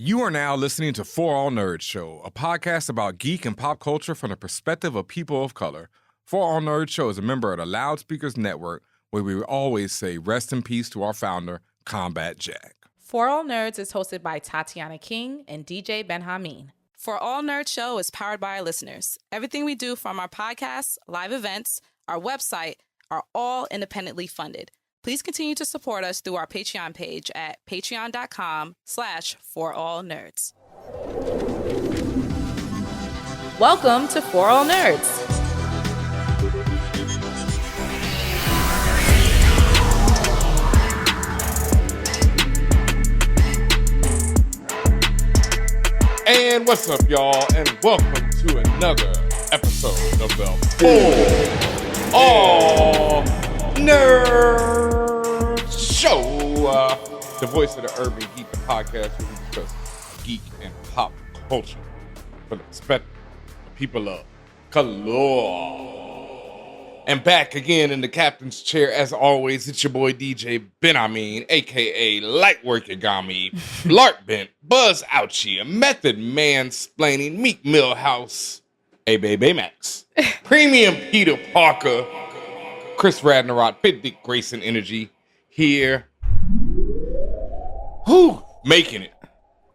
You are now listening to Forallnerds Show, a podcast about geek and pop culture from the perspective of people of color. Forallnerds Show is a member of the Loudspeakers Network, where we always say rest in peace to our founder, Combat Jack. For All Nerds is hosted by Tatiana King and DJ Benhameen. For All Nerds Show is powered by our listeners. Everything we do, from our podcasts, live events, our website, are all independently funded. Please continue to support us through our Patreon page at patreon.com/forallnerds. Welcome to For All Nerds. And what's up, y'all, and welcome to another episode of the For All Nerds Show, the voice of the Urban Geek podcast, where we discuss geek and pop culture from the perspective of people of color. And back again in the captain's chair, as always, it's your boy DJ Benhameen, aka Lightwork Yagami, Lark Bent, Buzz Ouchie, Method Mansplaining, Meek Millhouse, A-Bay Baymax, Premium Peter Parker, Chris Radnerot, Big Dick Grayson Energy, here. Whew, making it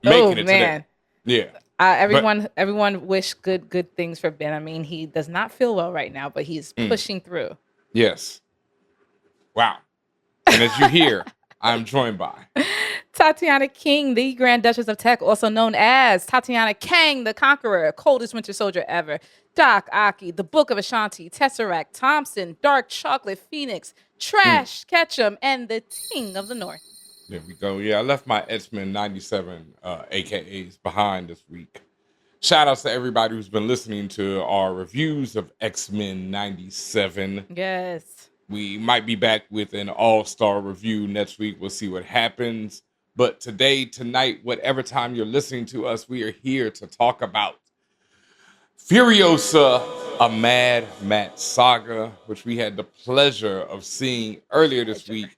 Man. today. Yeah. Everyone wish good things for Ben. I mean, he does not feel well right now, but he's pushing through. Yes. Wow. And as you hear, I'm joined by Tatiana King, the Grand Duchess of Tech, also known as Tatiana Kang, the Conqueror, coldest winter soldier ever, Doc Aki, the Book of Ashanti, Tesseract, Thompson, Dark Chocolate Phoenix, Trash Ketchum, and the Ting of the North. There we go. Yeah, I left my X-Men 97 AKAs behind this week. Shout outs to everybody who's been listening to our reviews of X-Men 97. Yes. We might be back with an all-star review next week. We'll see what happens. But today, tonight, whatever time you're listening to us, we are here to talk about Furiosa, a Mad Max saga, which we had the pleasure of seeing earlier this week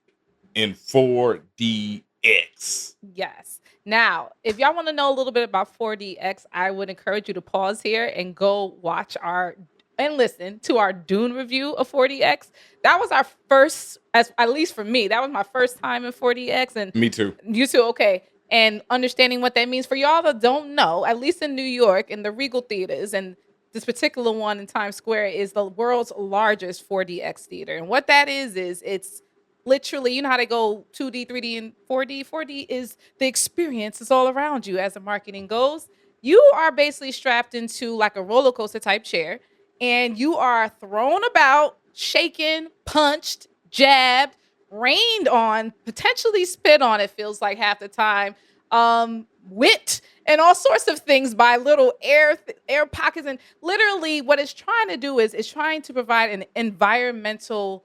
in 4DX. Yes. Now, if y'all want to know a little bit about 4DX, I would encourage you to pause here and go watch and listen to our Dune review of 4DX. That was our first, at least for me, that was my first time in 4DX. And me too. You too, okay. And understanding what that means for y'all that don't know, at least in New York, in the Regal theaters, and this particular one in Times Square is the world's largest 4DX theater. And what that is it's literally, you know how they go 2D, 3D, and 4D? 4D is the experience. It's all around you as the marketing goes. You are basically strapped into like a roller coaster type chair, and you are thrown about, shaken, punched, jabbed, rained on, potentially spit on, it feels like half the time, whipped, and all sorts of things by little air pockets. And literally what it's trying to do is it's trying to provide an environmental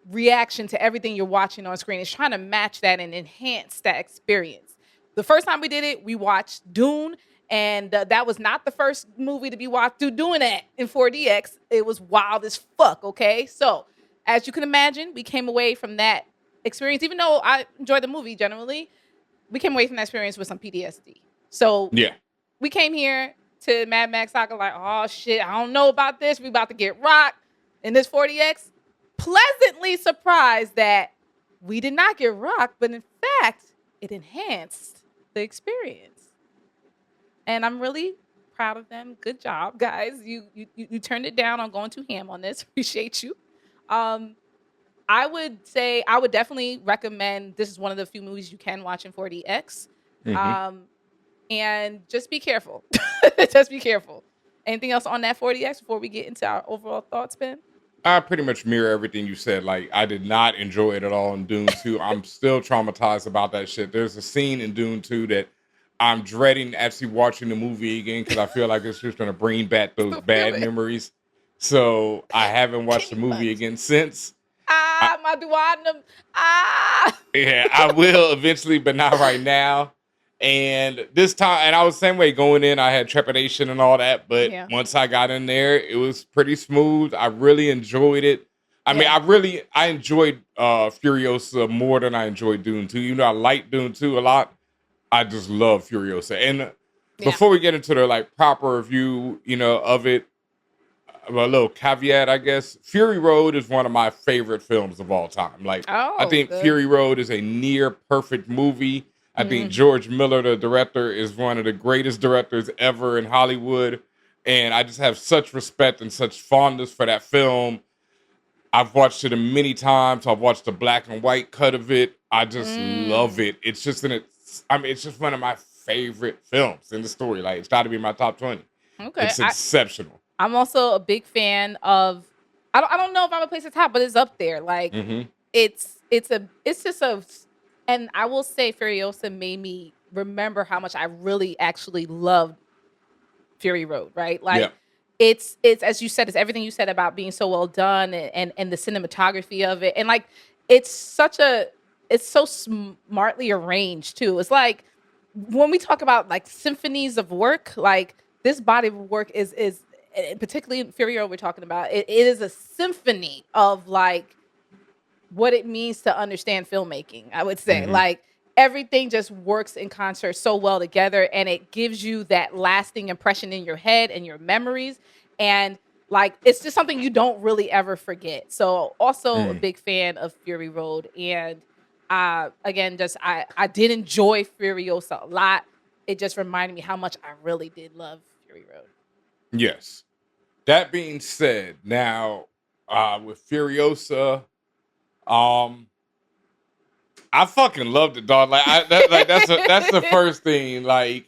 reaction to everything you're watching on screen. It's trying to match that and enhance that experience. The first time we did it, we watched Dune, and that was not the first movie to be watched doing that in 4DX. It was wild as fuck, okay? So, as you can imagine, we came away from that experience, even though I enjoyed the movie generally, we came away from that experience with some PTSD. So, yeah, we came here to Mad Max Saga like, oh shit, I don't know about this. We about to get rocked in this 4DX. Pleasantly surprised that we did not get rocked, but in fact, it enhanced the experience. And I'm really proud of them. Good job, guys. You turned it down on going too ham on this. Appreciate you. I would say I would definitely recommend, this is one of the few movies you can watch in 4DX. And just be careful. Just be careful. Anything else on that 4DX before we get into our overall thoughts, Ben? I pretty much mirror everything you said. Like, I did not enjoy it at all in Dune 2. I'm still traumatized about that shit. There's a scene in Dune 2 that I'm dreading actually watching the movie again because I feel like it's just going to bring back those bad memories. So I haven't watched the movie again since. My duodenum. Yeah, I will eventually, but not right now. And this time, and I was the same way going in, I had trepidation and all that. But once I got in there, it was pretty smooth. I really enjoyed it. I mean, I enjoyed Furiosa more than I enjoyed Dune 2. You know, I liked Dune 2 a lot. I just love Furiosa. And Yeah. before we get into the like proper review, of it, a little caveat, I guess. Fury Road is one of my favorite films of all time. Like, I think good. Fury Road is a near perfect movie. I think George Miller, the director, is one of the greatest directors ever in Hollywood. And I just have such respect and such fondness for that film. I've watched it many times. I've watched the black and white cut of it. I just love it. It's just it's just one of my favorite films in the story. Like, it's got to be my top 20. Okay. It's exceptional. I'm also a big fan of. I don't know if I'm a place at top, but it's up there. Like, it's just a. And I will say, Furiosa made me remember how much I really actually loved Fury Road. Right, like. Yeah. It's as you said, it's everything you said about being so well done and the cinematography of it. And like, it's so smartly arranged too. It's like when we talk about like symphonies of work, like this body of work is particularly in Fury Road we're talking about, it is a symphony of like what it means to understand filmmaking, I would say. Like, everything just works in concert so well together, and it gives you that lasting impression in your head and your memories. And like, it's just something you don't really ever forget. So also a big fan of Fury Road. And again, just I did enjoy Furiosa a lot. It just reminded me how much I really did love Fury Road. Yes. That being said, now with Furiosa, I fucking loved it, dog. Like, that's the first thing. Like,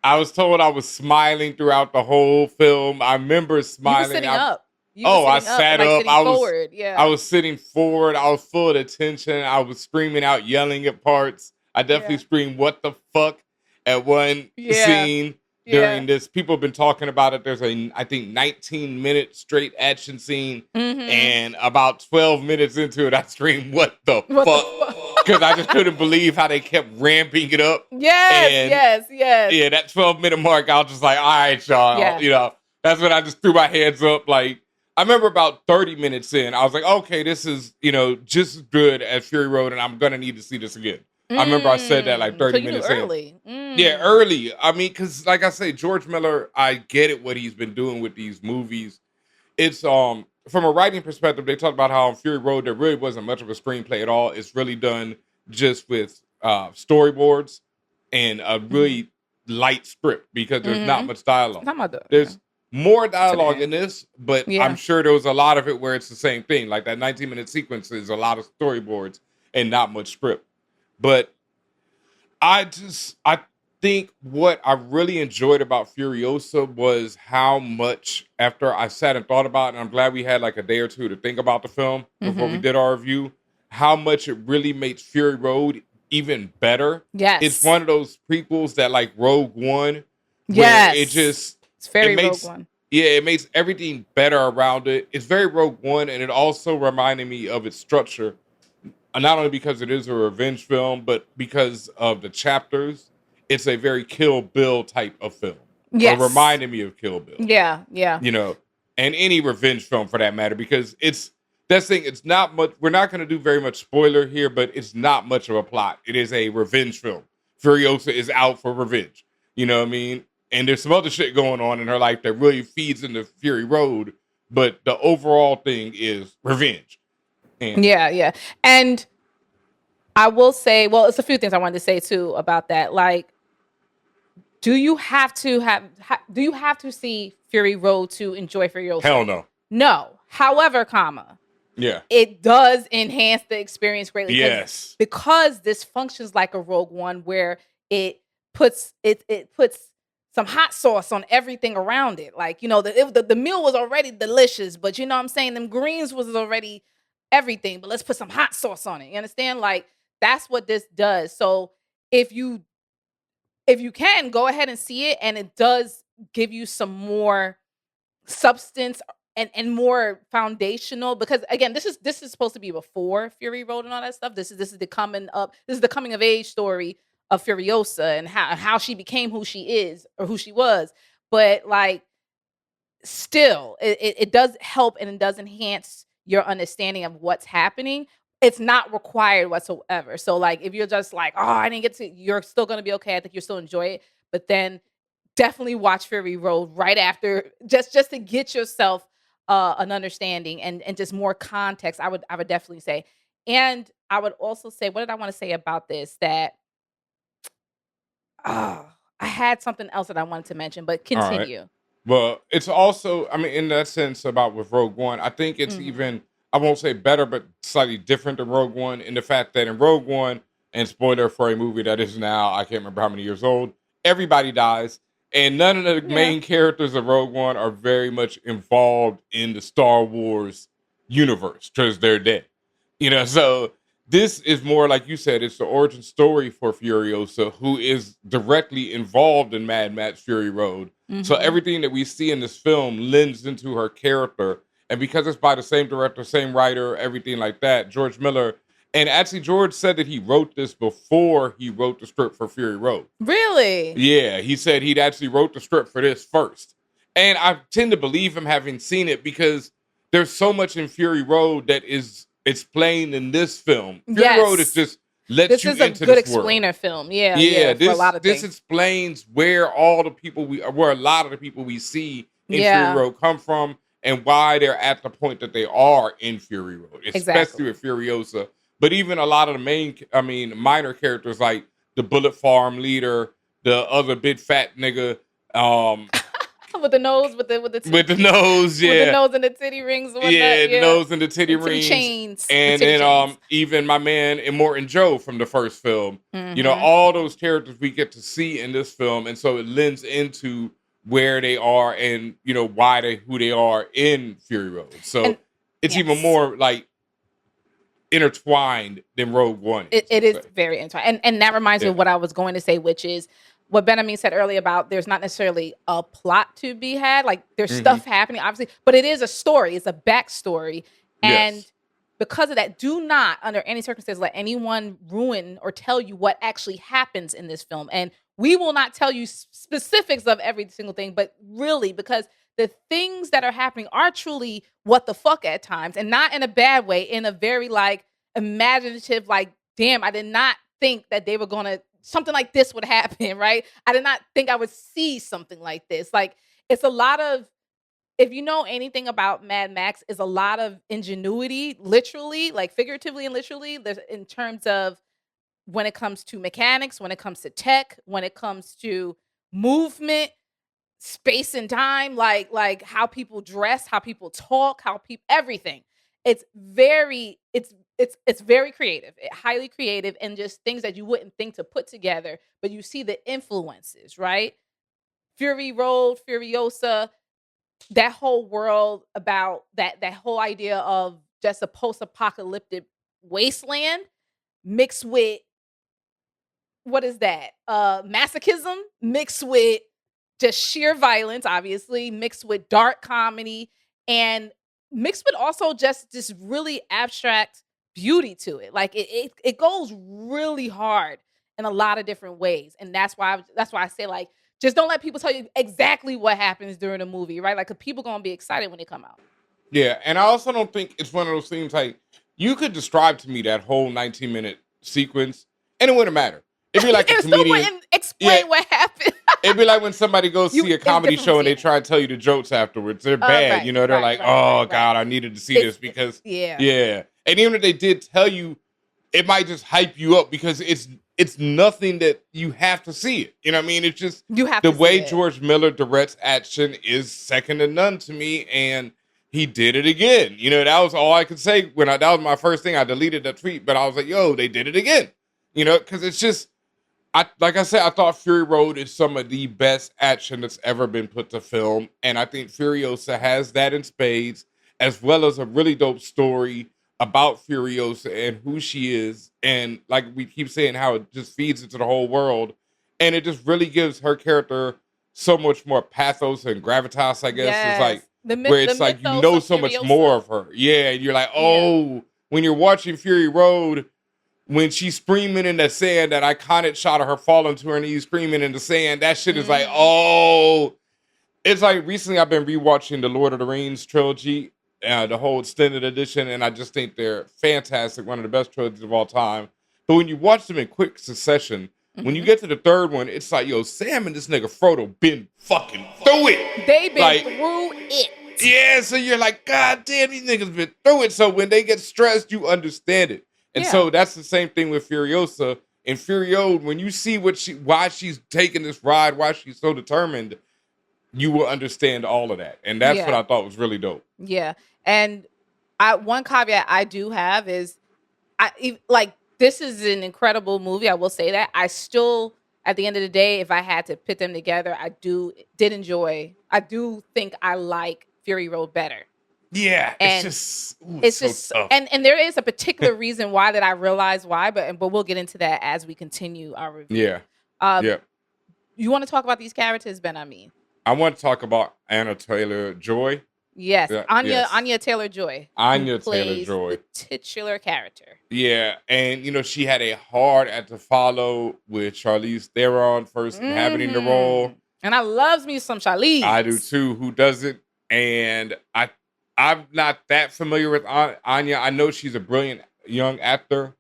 I was told I was smiling throughout the whole film. I remember smiling. You were sitting up. I sat up. I was forward. Yeah. I was sitting forward. I was full of attention. I was screaming out, yelling at parts. I definitely screamed, "What the fuck?" at one scene during this. People have been talking about it. There's I think 19-minute straight action scene, and about 12 minutes into it, I screamed, "What the fuck?" Because I just couldn't believe how they kept ramping it up. Yes. Yeah, that 12-minute mark, I was just like, all right, y'all. That's when I just threw my hands up. Like, I remember about 30 minutes in, I was like, okay, this is, just as good as Fury Road, and I'm going to need to see this again. I remember I said that like 30 minutes early. in. Yeah, early. I mean, because like I say, George Miller, I get it what he's been doing with these movies. It's from a writing perspective, they talk about how on Fury Road there really wasn't much of a screenplay at all. It's really done just with storyboards and a really light script because there's not much dialogue. There's more dialogue in this, but I'm sure there was a lot of it where it's the same thing. Like that 19-minute sequence is a lot of storyboards and not much script. But I think what I really enjoyed about Furiosa was how much, after I sat and thought about it, and I'm glad we had like a day or two to think about the film before we did our review, how much it really makes Fury Road even better. Yes. It's one of those prequels that like Rogue One, where it's very Rogue One. Yeah, it makes everything better around it. It's very Rogue One, and it also reminded me of its structure, not only because it is a revenge film, but because of the chapters. It's a very Kill Bill type of film. Yes. It reminded me of Kill Bill. Yeah. And any revenge film for that matter, because it's not much. We're not going to do very much spoiler here, but it's not much of a plot. It is a revenge film. Furiosa is out for revenge. You know what I mean? And there's some other shit going on in her life that really feeds into Fury Road, but the overall thing is revenge. And yeah. And I will say, well, it's a few things I wanted to say too about that. Like, do you have to see Fury Road to enjoy Furiosa? Hell no. No. However, it does enhance the experience greatly. Yes. Because this functions like a Rogue One, where it puts some hot sauce on everything around it. Like, the meal was already delicious, but you know what I'm saying? Them greens was already everything, but let's put some hot sauce on it. You understand? Like, that's what this does. So if you can, go ahead and see it, and it does give you some more substance and more foundational, because again, this is supposed to be before Fury Road and all that stuff. This is the coming of age story of Furiosa and how she became who she is or who she was. But like, still, it does help, and it does enhance your understanding of what's happening. it's not required whatsoever. So like if you're just like, oh, I didn't get to, you're still gonna be okay. I think you'll still enjoy it. But then definitely watch Fury Road right after, just to get yourself an understanding and just more context. I would definitely say. And I would also say, what did I want to say about this? That I had something else that I wanted to mention, but All right. continue. Well, it's also, I mean, in that sense about with Rogue One, I think it's Mhm. even, I won't say better, but slightly different than Rogue One in the fact that in Rogue One, and spoiler for a movie that is now, I can't remember how many years old, everybody dies. And none of the Yeah. main characters of Rogue One are very much involved in the Star Wars universe because they're dead. So this is more like you said, it's the origin story for Furiosa, who is directly involved in Mad Max Fury Road. So Mhm. everything that we see in this film lends into her character. And because it's by the same director, same writer, everything like that, George Miller. And actually, George said that he wrote this before he wrote the script for Fury Road. Really? Yeah, he said he'd actually wrote the script for this first. And I tend to believe him having seen it because there's so much in Fury Road that is explained in this film. Fury Road is Yes. just lets This you is a into good this world. explainer film. Yeah, Yeah, yeah, for a lot of this things. explains where where a lot of the people we see in Fury Yeah, Road come from and why they're at the point that they are in Fury Road, especially exactly. with Furiosa. But even a lot of the minor characters like the Bullet Farm leader, the other big fat nigga, um, With the nose, with the with the nose, with the yeah, nose and the titty rings and whatnot. yeah, the Yeah, nose and the titty the titty rings, chains, the and titty then chains. even my man Immortan Joe from the first film. Hmm. All those characters we get to see in this film, and so it lends into where they are and why they who they are in Fury Road. So And it's even yes, more like intertwined than Rogue One it, is, it let's is say. very interesting. And that reminds me Yeah. of what I was going to say, which is what Benhameen said earlier about there's not necessarily a plot to be had. Like there's Hmm. stuff happening, obviously, but it is a story. It's a backstory. And Yes. because of that, do not, under any circumstances, let anyone ruin or tell you what actually happens in this film. And we will not tell you specifics of every single thing, but really, because the things that are happening are truly what the fuck at times, and not in a bad way, in a very like imaginative, like, damn, I did not think that they were gonna something like this would happen, right? I did not think I would see something like this. Like, it's a lot of, if you know anything about Mad Max, is a lot of ingenuity, literally, like figuratively and literally, there's in terms of when it comes to mechanics, when it comes to tech, when it comes to movement, space and time, like how people dress, how people talk, how people everything. It's very it's very creative, highly creative, and just things that you wouldn't think to put together, but you see the influences, right? Fury Road, Furiosa, that whole world about that whole idea of just a post-apocalyptic wasteland mixed with, what is that? Masochism mixed with just sheer violence, obviously, mixed with dark comedy, and mixed with also just this really abstract beauty to it. Like it goes really hard in a lot of different ways, and that's why I say, like, just don't let people tell you exactly what happens during the movie, right? Like, 'cause people gonna be excited when they come out. Yeah, and I also don't think it's one of those things like you could describe to me that whole 19-minute sequence and it wouldn't matter. It'd be like a It still comedian. wouldn't Yeah, explain what happened. it'd be like when somebody goes You see a it's comedy different from show and they seeing it. try to tell you the jokes afterwards. They're bad, Right, they're right, like, right, right, "Oh right. God, I needed to see It's this because yeah. yeah." And even if they did tell you, it might just hype you up because it's nothing that you have to see it. You know what I mean? It's just You have the to see way it. George Miller directs action is second to none to me, and he did it again. That was all I could say that was my first thing. I deleted the tweet, but I was like, "Yo, they did it again." Because it's just like I said, I thought Fury Road is some of the best action that's ever been put to film, and I think Furiosa has that in spades, as well as a really dope story about Furiosa and who she is, and like we keep saying, how it just feeds into the whole world, and it just really gives her character so much more pathos and gravitas. I guess is like Yes. The where the it's like mythos of so much more Furiosa. of her. Yeah, and you're like, Yeah. oh, when you're watching Fury Road when she's screaming in the sand, that iconic shot of her falling to her knees, screaming in the sand, that shit is like, Mhm. oh, it's like recently I've been rewatching the Lord of the Rings trilogy, the whole extended edition, and I just think they're fantastic. One of the best trilogies of all time. But when you watch them in quick succession, when you Mhm. get to the third one, it's like, yo, Sam and this nigga Frodo been fucking through it. They've been Like, through it. yeah, so you're like, God damn, these niggas been through it. So when they get stressed, you understand it. And Yeah. so that's the same thing with Furiosa. And Furiode, when you see why she's taking this ride, why she's so determined, you will understand all of that. And that's what Yeah. I thought was really dope. Yeah. And one caveat I do have is like this is an incredible movie. I will say that. I still, at the end of the day, if I had to put them together, I do think I like Fury Road better. Yeah, And it's so tough. And there is a particular reason why that I realize why, but we'll get into that as we continue our review. Yeah. You want to talk about these characters, Benhameen? I want to talk about Anya Taylor-Joy. Yes, Yeah, Anya yes. Anya Taylor-Joy. Anya who plays Taylor-Joy. the titular character. Yeah, and she had a hard act to follow with Charlize Theron first inhabiting the role. And I loves me some Charlize. I do too. Who doesn't? And I'm not that familiar with Anya. I know she's a brilliant young actor,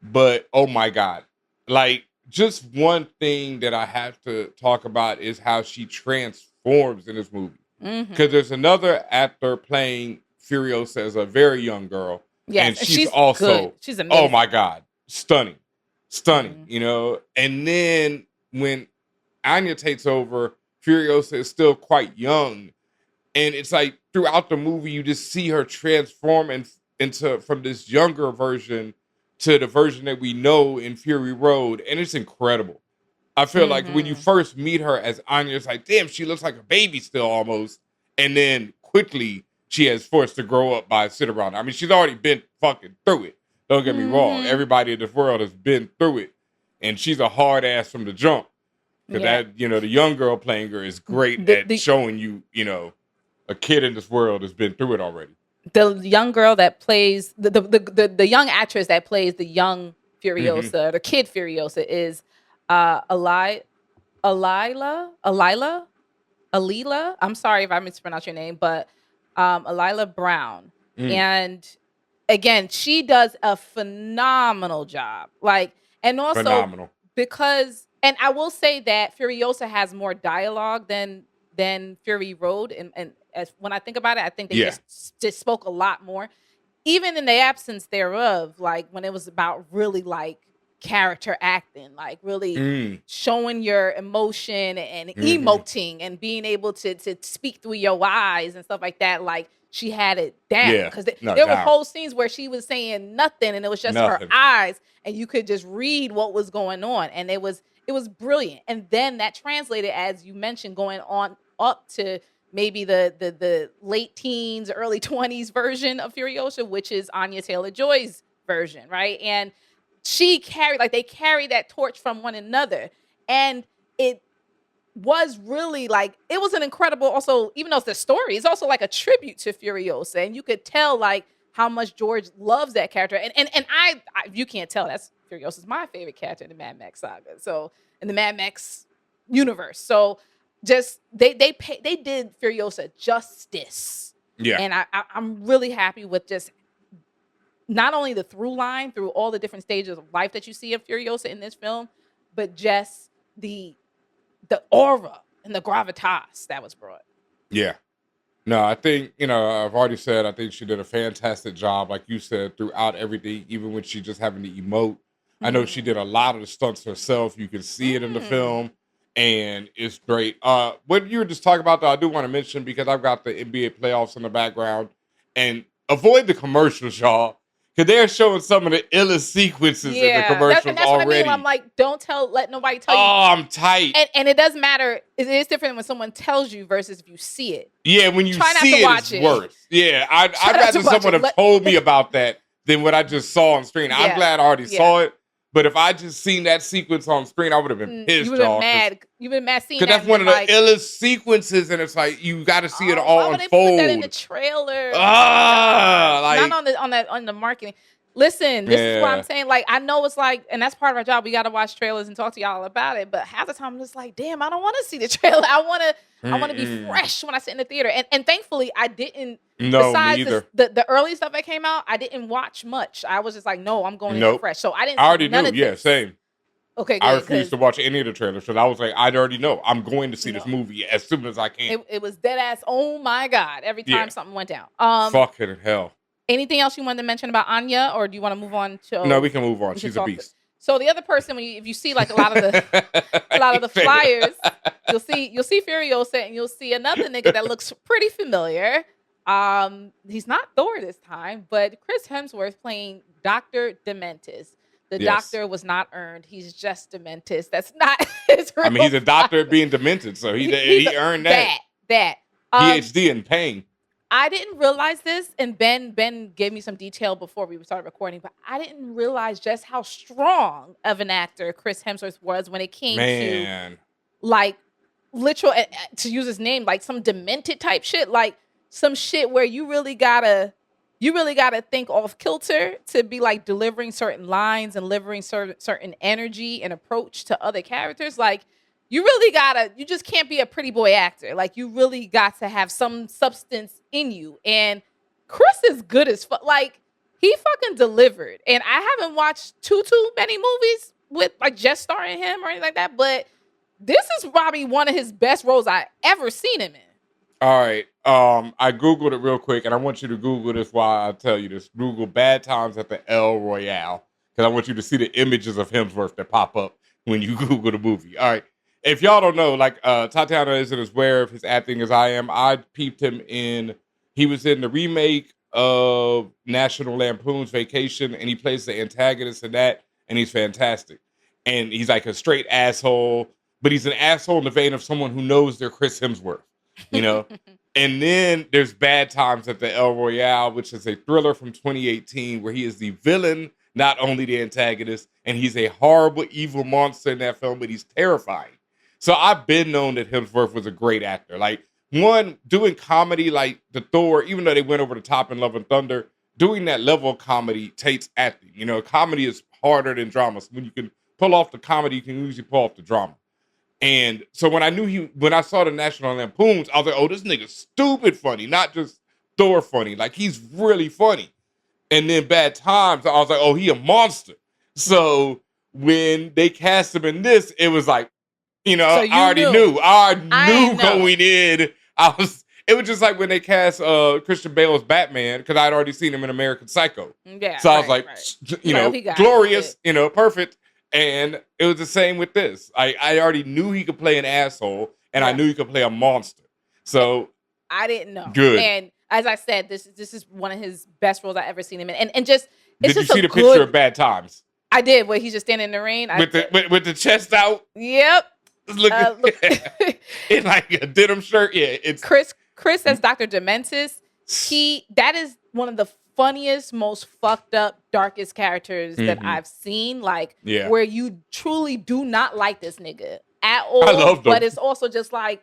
but oh my God. Like, just one thing that I have to talk about is how she transforms in this movie. Because there's another actor playing Furiosa as a very young girl. Yes, and she's also good. She's amazing. Oh my God. Stunning. And then when Anya takes over, Furiosa is still quite young. And it's like throughout the movie, you just see her transform into from this younger version to the version that we know in Fury Road. And it's incredible. I feel like when you first meet her as Anya, it's like, damn, she looks like a baby still almost. And then quickly she has forced to grow up by sit around. I mean, she's already been fucking through it. Don't get me wrong. Everybody in this world has been through it. And she's a hard ass from the jump. Because that, the young girl playing her is great at showing you, a kid in this world has been through it already. The young girl that plays the young actress that plays the young Furiosa, the kid Furiosa, is Alila. I'm sorry if I mispronounced your name, but Alila Brown. And again, she does a phenomenal job. And also phenomenal. Because, and I will say that Furiosa has more dialogue than Fury Road, and as when I think about it, I think they just spoke a lot more, even in the absence thereof. Like when it was about really like character acting, like really showing your emotion and emoting and being able to speak through your eyes and stuff like that. Like she had it down because there were whole scenes where she was saying nothing and it was just her eyes, and you could just read what was going on, and it was brilliant. And then that translated, as you mentioned, going on up to maybe the late teens, early 20s version of Furiosa, which is Anya Taylor-Joy's version, right? And they carried that torch from one another. And it was really like, it was an incredible, also, even though it's the story, it's also like a tribute to Furiosa. And you could tell like how much George loves that character. And I you can't tell, that's Furiosa's my favorite character in the Mad Max saga. So in the Mad Max universe. So just they did Furiosa justice. Yeah. And I'm really happy with just not only the through line through all the different stages of life that you see of Furiosa in this film, but just the aura and the gravitas that was brought. Yeah. No, I think, I've already said, I think she did a fantastic job, like you said, throughout everything, even when she just having to emote. I know she did a lot of the stunts herself. You can see it in the film, and it's great. What you were just talking about, though, I do want to mention, because I've got the NBA playoffs in the background, and avoid the commercials, y'all, because they're showing some of the illest sequences in the commercials that's already. What I mean. I'm like, let nobody tell you. Oh, I'm tight. And it doesn't matter. It is different when someone tells you versus if you see it. Yeah, when you see it, it's worse. Yeah, I'd rather someone have told me about that than what I just saw on screen. I'm glad I already saw it. But if I just seen that sequence on screen, I would have been pissed. You would have been mad. You would have been mad seeing that. Because that's one of the illest sequences, and it's like you got to see it all unfold. Why would they put that in the trailer? Not on the marketing. Listen, this is what I'm Yeah. saying. Like, I know it's like, and that's part of our job. We got to watch trailers and talk to y'all about it. But half the time, I'm just like, damn, I don't want to see the trailer. I want to be fresh when I sit in the theater. And thankfully, I didn't. No, me Besides either. the early stuff that came out, I didn't watch much. I was just like, no, I'm going in there Nope. fresh. So I didn't I see already none knew. of Yeah, this. same. Okay, I good. refused to watch any of the trailers because I was like, I'd already know. I'm going to see this No. movie as soon as I can. It was dead ass. Oh my god! Every time Yeah. something went down. Fucking hell. Anything else you wanted to mention about Anya, or do you want to move on to? No, we can move on. we can She's a talk- beast. So the other person, if you see like a lot of the flyers, you'll see Furiosa, and you'll see another nigga that looks pretty familiar. He's not Thor this time, but Chris Hemsworth playing Dr. Dementis. The Yes. doctor was not earned. He's just Dementis. That's not his real I mean, he's a doctor title. at being demented, so he earned that. That. PhD in pain. I didn't realize this, and Ben gave me some detail before we started recording, but I didn't realize just how strong of an actor Chris Hemsworth was when it came to like literal, to use his name, like some demented type shit, like some shit where you really gotta think off kilter to be like delivering certain lines and delivering certain energy and approach to other characters. Like, you just can't be a pretty boy actor. Like, you really got to have some substance in you. And Chris is good as fuck. Like, he fucking delivered. And I haven't watched too many movies with like just starring him or anything like that. But this is probably one of his best roles I ever seen him in. All right. I Googled it real quick, and I want you to Google this while I tell you this. Google Bad Times at the El Royale, because I want you to see the images of Hemsworth that pop up when you Google the movie. All right. If y'all don't know, like Tatiana isn't as aware of his acting as I am. I peeped him he was in the remake of National Lampoon's Vacation, and he plays the antagonist in that, and he's fantastic. And he's like a straight asshole, but he's an asshole in the vein of someone who knows they're Chris Hemsworth, you know? And then there's Bad Times at the El Royale, which is a thriller from 2018 where he is the villain, not only the antagonist, and he's a horrible, evil monster in that film, but he's terrifying. So I've been known that Hemsworth was a great actor. Like, one, doing comedy like the Thor, even though they went over the top in Love and Thunder, doing that level of comedy takes acting. You know, comedy is harder than drama. So when you can pull off the comedy, you can usually pull off the drama. And so when I saw the National Lampoons, I was like, oh, this nigga's stupid funny, not just Thor funny. Like, he's really funny. And then Bad Times, I was like, oh, he a monster. So when they cast him in this, it was like, you know, So I already knew. I knew going in. It was just like when they cast Christian Bale as Batman, because I'd already seen him in American Psycho. Yeah. So I was like, you know, glorious, you know, perfect. And it was the same with this. I already knew he could play an asshole, and I knew he could play a monster. So I didn't know. Good. And as I said, this is one of his best roles I've ever seen him in. And just it's did you just see the picture of Bad Times? I did, where he's just standing in the rain. With the chest out? Yep. Look in like a denim shirt. Yeah, it's Chris as Dr. Dementis. That is one of the funniest, most fucked up, darkest characters that I've seen. Like, where you truly do not like this nigga at all. I love him. But it's also just like,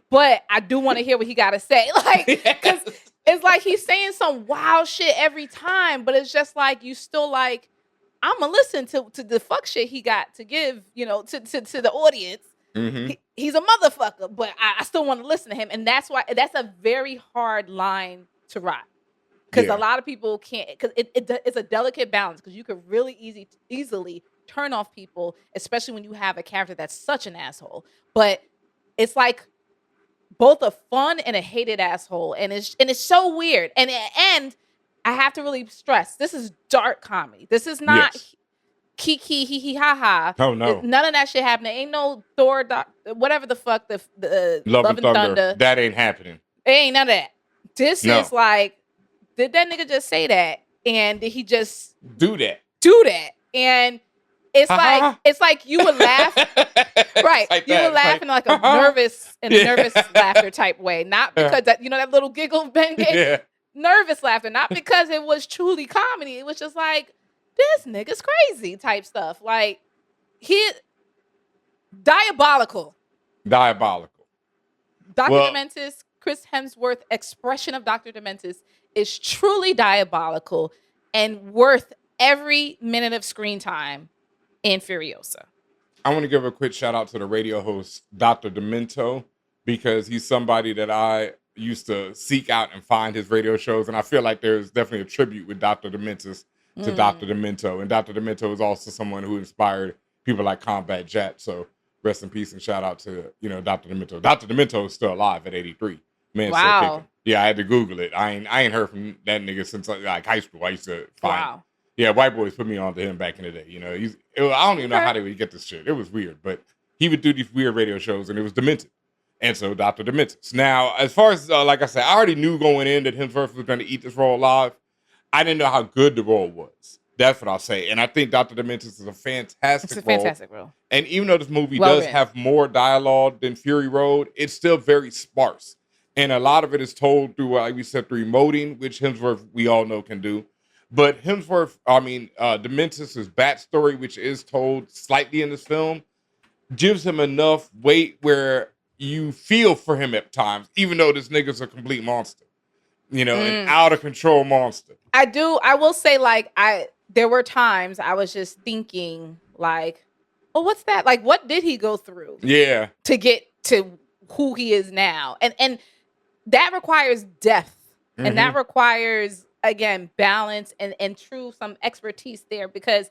but I do want to hear what he got to say. Like, because it's like he's saying some wild shit every time, but it's just like you still like, I'm gonna listen to the fuck shit he got to give, you know, to the audience. He's a motherfucker, but I still want to listen to him, and that's why that's a very hard line to ride, because a lot of people can't, because it's a delicate balance, because you could really easily turn off people, especially when you have a character that's such an asshole. But it's like both a fun and a hated asshole, and it's so weird. And I have to really stress, this is dark comedy. This is not. Kiki, hee hee ha ha. Oh no. None of that shit happening. Ain't no Thor, whatever the fuck, the Love and Thunder. That ain't happening. It ain't none of that. This is like, did that nigga just say that? And did he just do that? And it's like you would laugh. Right. Like you would laugh in like a nervous laughter type way. Not because that, you know, that little giggle Ben gave. Yeah. Nervous laughter. Not because it was truly comedy. It was just like, this nigga's crazy type stuff. Like, diabolical. Dr. Dementis, Chris Hemsworth expression of Dr. Dementis is truly diabolical and worth every minute of screen time in Furiosa. I want to give a quick shout out to the radio host, Dr. Demento, because he's somebody that I used to seek out and find his radio shows. And I feel like there's definitely a tribute with Dr. Dementis to Dr. Demento. And Dr. Demento is also someone who inspired people like Combat Jack. So rest in peace and shout out to, Dr. Demento. Dr. Demento is still alive at 83. Man, Wow. still kicking. Yeah, I had to Google it. I ain't heard from that nigga since like high school. I used to find Wow. Yeah, white boys put me on to him back in the day. I don't even know how they would get this shit. It was weird, but he would do these weird radio shows, and it was demented. And so Dr. Dementis. Now, as far as, like I said, I already knew going in that Hemsworth was going to eat this role alive. I didn't know how good the role was. That's what I'll say. And I think Dr. Dementis is a fantastic role. Fantastic role. And even though this movie does have more dialogue than Fury Road, it's still very sparse. And a lot of it is told through, like we said, through emoting, which Hemsworth, we all know, can do. But Dementis' backstory, which is told slightly in this film, gives him enough weight where you feel for him at times, even though this nigga's a complete monster. An out-of-control monster. I will say, there were times I was just thinking, what's that? Like, what did he go through? Yeah. To get to who he is now? And that requires depth. Mm-hmm. And that requires, again, balance and some expertise there, because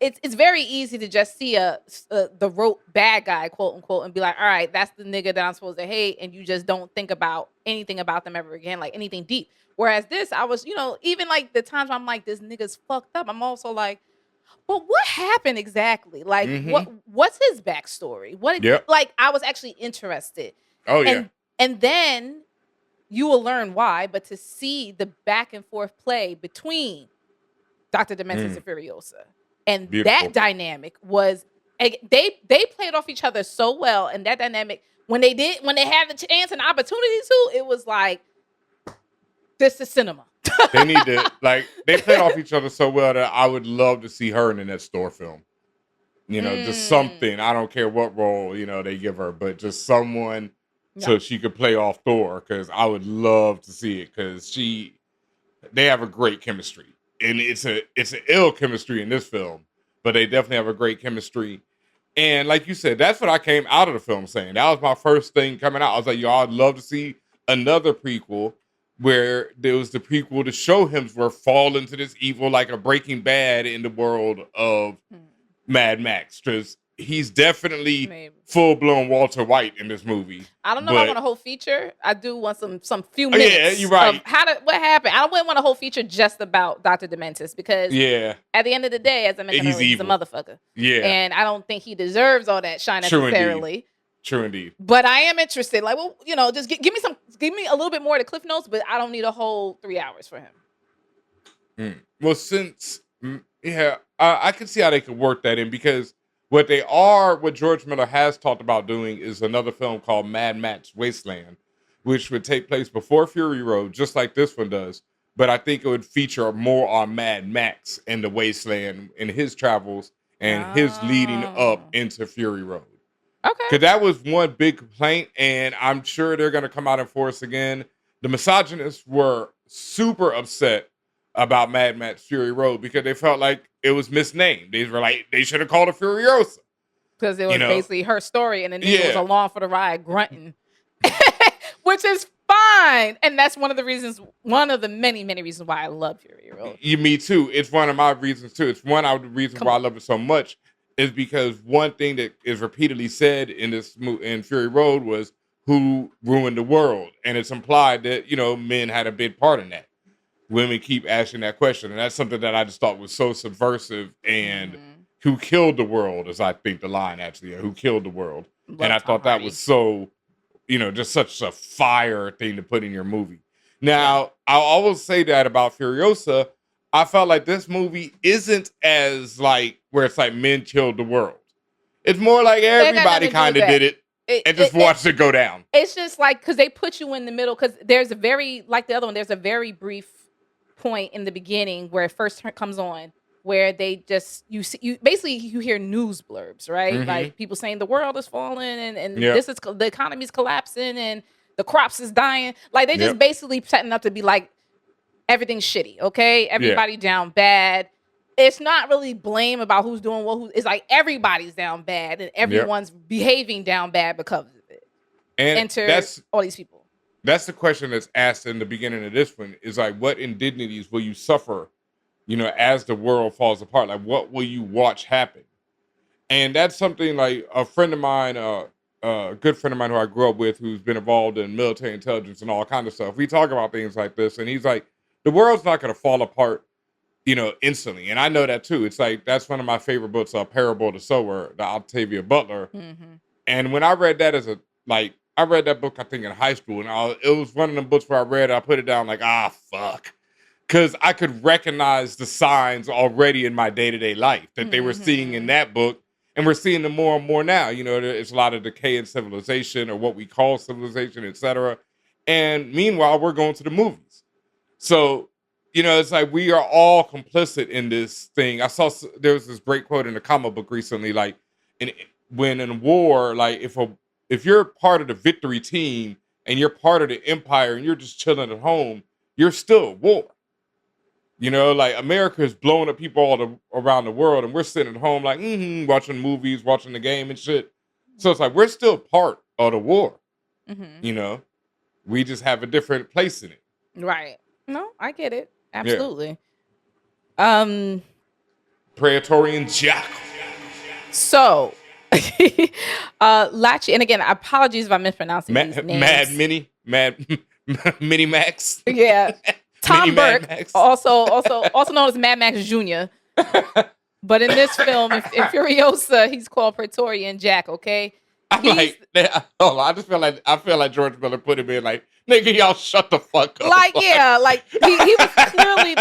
it's very easy to just see the rote bad guy, quote unquote, and be like, all right, that's the nigga that I'm supposed to hate, and you just don't think about anything about them ever again, like anything deep. Whereas this, I was, even like the times I'm like, this nigga's fucked up, I'm also like, well, what happened exactly? Like, what's his backstory? I was actually interested. Oh yeah. And then you will learn why, but to see the back and forth play between Dr. Dementis and Furiosa, and that dynamic was, they played off each other so well, and that dynamic, when they had the chance and opportunity to, it was like, this is cinema. They need to, they played off each other so well that I would love to see her in that store film. Just something. I don't care what role, they give her, but just someone so she could play off Thor, because I would love to see it, because they have a great chemistry. And it's an ill chemistry in this film, but they definitely have a great chemistry. And like you said, that's what I came out of the film saying. That was my first thing coming out. I was like, I'd love to see another prequel where there was the prequel to show Hemsworth fall into this evil, like a Breaking Bad in the world of Mad Max. Because he's definitely full-blown Walter White in this movie. I don't know if I want a whole feature. I do want some few minutes. Yeah, you're right. What happened. I wouldn't want a whole feature just about Dr. Dementis, because at the end of the day, as I mentioned earlier, he's a motherfucker. Yeah. And I don't think he deserves all that shine necessarily. True indeed. But I am interested. Just give me a little bit more of the Cliff Notes, but I don't need a whole 3 hours for him. Well, I can see how they could work that in, because what George Miller has talked about doing is another film called Mad Max Wasteland, which would take place before Fury Road, just like this one does. But I think it would feature more on Mad Max and the Wasteland and his travels and his leading up into Fury Road. Okay. Because that was one big complaint, and I'm sure they're going to come out in force again. The misogynists were super upset about Mad Max Fury Road because they felt like it was misnamed. They were like, they should have called it Furiosa. Because it was basically her story, and then it was along for the ride grunting. Which is fine. And that's one of the many, many reasons why I love Fury Road. Me too. It's one of my reasons too. It's one of the reasons why I love it so much, is because one thing that is repeatedly said in Fury Road was who ruined the world. And it's implied that, men had a big part in that. Women keep asking that question. And that's something that I just thought was so subversive, and who killed the world, as I think the line actually, who killed the world. And I thought that was so, just such a fire thing to put in your movie. Now, I'll always say that about Furiosa. I felt like this movie isn't as where it's like men killed the world. It's more like everybody kind of did it and just watched it go down. It's just because they put you in the middle, because there's a very, like the other one, there's a very brief point in the beginning where it first comes on, where they just, you hear news blurbs, right? Mm-hmm. Like people saying the world is falling and this is, the economy's collapsing and the crops is dying. Like they just basically setting up to be like, everything's shitty, okay? Everybody down bad. it's not really blame about who's doing what. It's like everybody's down bad and everyone's behaving down bad because of it. And enter all these people. That's the question that's asked in the beginning of this one is like, what indignities will you suffer, as the world falls apart? Like, what will you watch happen? And that's something like a friend of mine, a good friend of mine who I grew up with, who's been involved in military intelligence and all kinds of stuff. We talk about things like this, and he's like, the world's not going to fall apart, instantly. And I know that too. It's like, that's one of my favorite books, Parable of the Sower, the Octavia Butler. Mm-hmm. And when I read that I read that book, I think, in high school, and it was one of them books where I read it, I put it down like, fuck. Because I could recognize the signs already in my day-to-day life that they were seeing in that book, and we're seeing them more and more now. There's a lot of decay in civilization, or what we call civilization, etc. And meanwhile, we're going to the movies. So, it's like we are all complicit in this thing. I saw there was this great quote in a comic book recently, like, when in war, like if you're part of the victory team and you're part of the empire and you're just chilling at home, you're still at war. Like America is blowing up people all around the world, and we're sitting at home like, watching movies, watching the game and shit. So it's like we're still part of the war. Mm-hmm. We just have a different place in it. Right. No, I get it. Absolutely. Yeah. Praetorian Jack. So, Lachi, and again, apologies if I'm mispronouncing these names. Mini Max. Yeah. Tom Burke, also known as Mad Max Jr. But in this film, in Furiosa, he's called Praetorian Jack. Okay. I just feel like George Miller put him in like, nigga, y'all shut the fuck up. Like, yeah, like he was clearly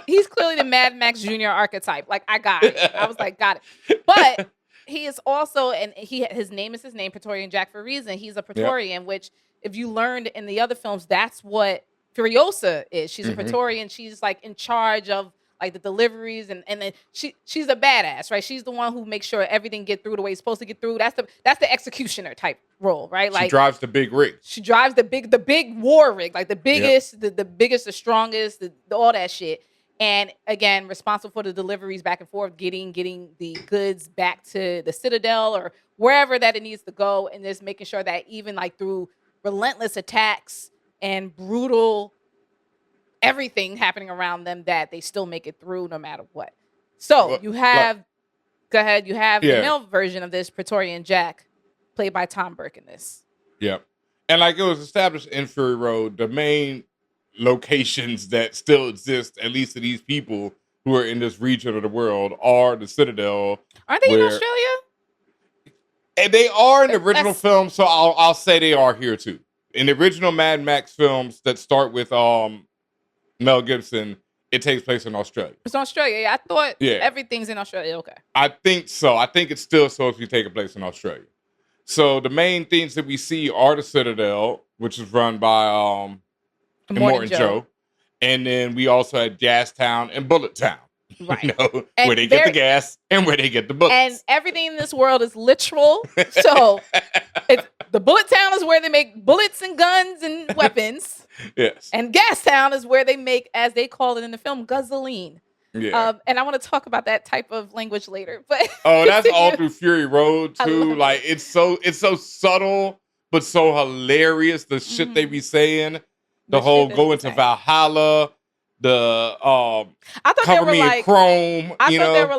he's clearly the Mad Max Jr. archetype. Like, I got it. I was like, got it. But he is also, and his name is Praetorian Jack for a reason. He's a Praetorian, which if you learned in the other films, that's what Furiosa is. She's a Praetorian. She's like in charge of like the deliveries, and then she's a badass, right? She's the one who makes sure everything get through the way it's supposed to get through. That's the executioner type role, right? Like, she drives the big rig. She drives the big war rig, like the biggest, the biggest, the strongest, all that shit. And again, responsible for the deliveries back and forth, getting the goods back to the Citadel or wherever that it needs to go, and just making sure that even like through relentless attacks and brutal everything happening around them, that they still make it through no matter what. So you have, go ahead, you have the male version of this, Praetorian Jack, played by Tom Burke in this. Yeah. And like it was established in Fury Road, the main locations that still exist, at least to these people who are in this region of the world, are the Citadel. Aren't they in Australia? And they are in the original film, so I'll say they are here too. In the original Mad Max films that start with Mel Gibson, it takes place in Australia. It's Australia. Yeah, I thought everything's in Australia. Okay. I think so. I think it's still supposed to be taking place in Australia. So the main things that we see are the Citadel, which is run by Immortan Joe. And then we also had Gastown and Bullet Town. Right. Where they get the gas and where they get the bullets. And everything in this world is literal. So the Bullet Town is where they make bullets and guns and weapons. Yes. And Gastown is where they make, as they call it in the film, gasoline. Yeah. And I want to talk about that type of language later. But that's all through Fury Road too. Like it's so subtle but so hilarious. The shit they be saying. The whole go into Valhalla. The I thought cover they were me like in chrome. I thought they were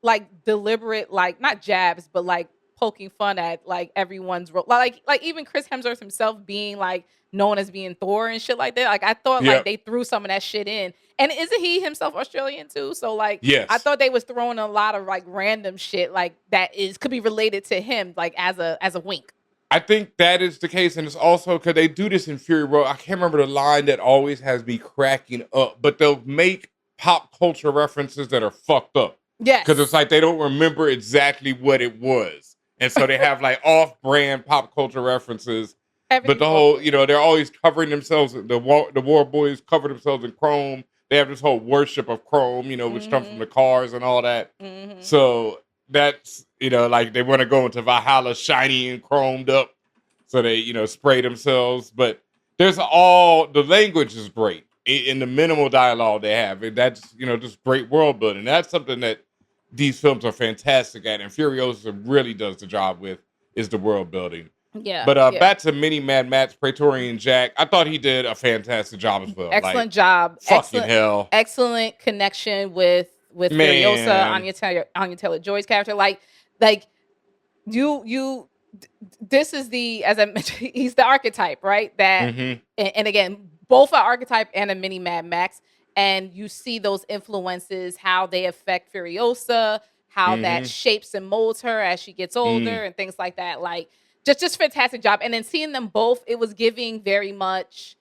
like deliberate, like not jabs, but like poking fun at like everyone's role. Like even Chris Hemsworth himself being like known as being Thor and shit like that. Like I thought like they threw some of that shit in. And isn't he himself Australian too? So like I thought they was throwing a lot of like random shit like that could be related to him, like as a wink. I think that is the case, and it's also because they do this in Fury Road. I can't remember the line that always has me cracking up, but they'll make pop culture references that are fucked up. Yes. Because it's like they don't remember exactly what it was. And so they have like off-brand pop culture references. But the whole, they're always covering themselves. The war boys cover themselves in chrome. They have this whole worship of chrome, which comes from the cars and all that. Mm-hmm. So that's, like they want to go into Valhalla shiny and chromed up. So they, spray themselves. But the language is great. in the minimal dialogue they have. That's just great world building. That's something that these films are fantastic at, and Furiosa really does the job with is the world building. Yeah. But back to Mini Mad Max, Praetorian Jack. I thought he did a fantastic job as well. Excellent job. Fucking hell. Excellent connection with Furiosa, Anya Taylor-Joy's character. Like you. This is as I mentioned, he's the archetype, right? That and again, both are archetype and a mini Mad Max, and you see those influences, how they affect Furiosa, how that shapes and molds her as she gets older, and things like that. Like just fantastic job. And then seeing them both, it was giving very much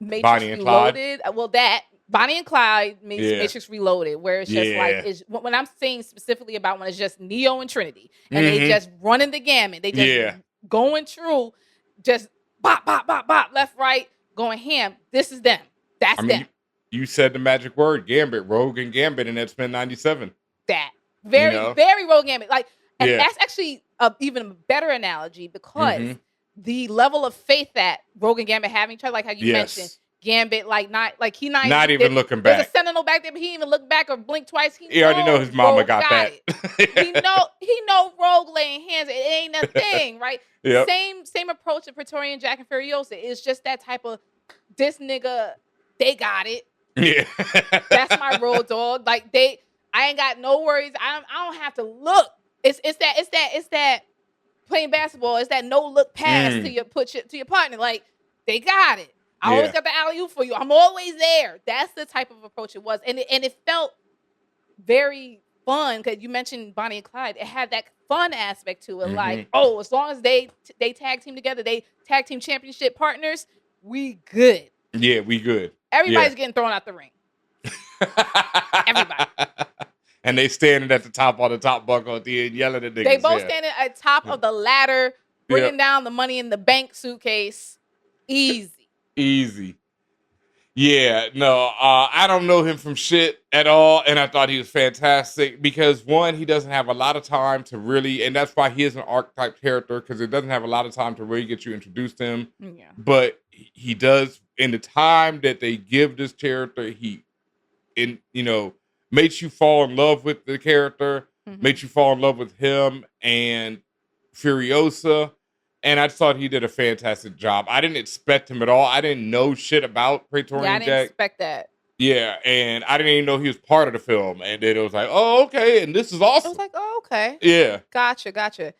Matrix Reloaded. Well, that Bonnie and Clyde meets Matrix Reloaded, where it's just like when I'm saying specifically about when it's just Neo and Trinity, and they just running the gamut, they just going through, just bop, bop, bop, bop, left, right, going ham. This is them. That's them. You said the magic word, Gambit, Rogue and Gambit in X-Men 97. That very Rogue Gambit, like, and that's actually even a better analogy because the level of faith that Rogue and Gambit have in each other, like how you mentioned. Gambit, not even looking back. There's a sentinel back there, but he didn't even look back or blink twice. He already know his mama got that. he know Rogue laying hands. It ain't a thing, right? Yep. Same approach to Praetorian Jack and Furiosa. It's just that type of this nigga. They got it. Yeah, that's my road dog. Like I ain't got no worries. I don't have to look. It's that playing basketball. It's that no look pass to your partner. Like they got it. I always got the alley-oop for you. I'm always there. That's the type of approach it was. And it felt very fun because you mentioned Bonnie and Clyde. It had that fun aspect to it. Like, as long as they tag team together, they tag team championship partners, we good. Yeah, we good. Everybody's getting thrown out the ring. Everybody. And they standing at the top on the top buckle at the end, yelling at niggas. They both standing at the top of the ladder, bringing down the money in the bank suitcase. Easy. Yeah, no, I don't know him from shit at all, and I thought he was fantastic because, one, he doesn't have a lot of time to really, and that's why he is an archetype character, because it doesn't have a lot of time to really get you introduced to him. Yeah. But he does, in the time that they give this character, makes you fall in love with the character, makes you fall in love with him and Furiosa. And I thought he did a fantastic job. I didn't expect him at all. I didn't know shit about Praetorian Jack. I didn't expect that. Yeah, and I didn't even know he was part of the film. And then it was like, oh, okay, and this is awesome. I was like, oh, okay. Yeah. Gotcha.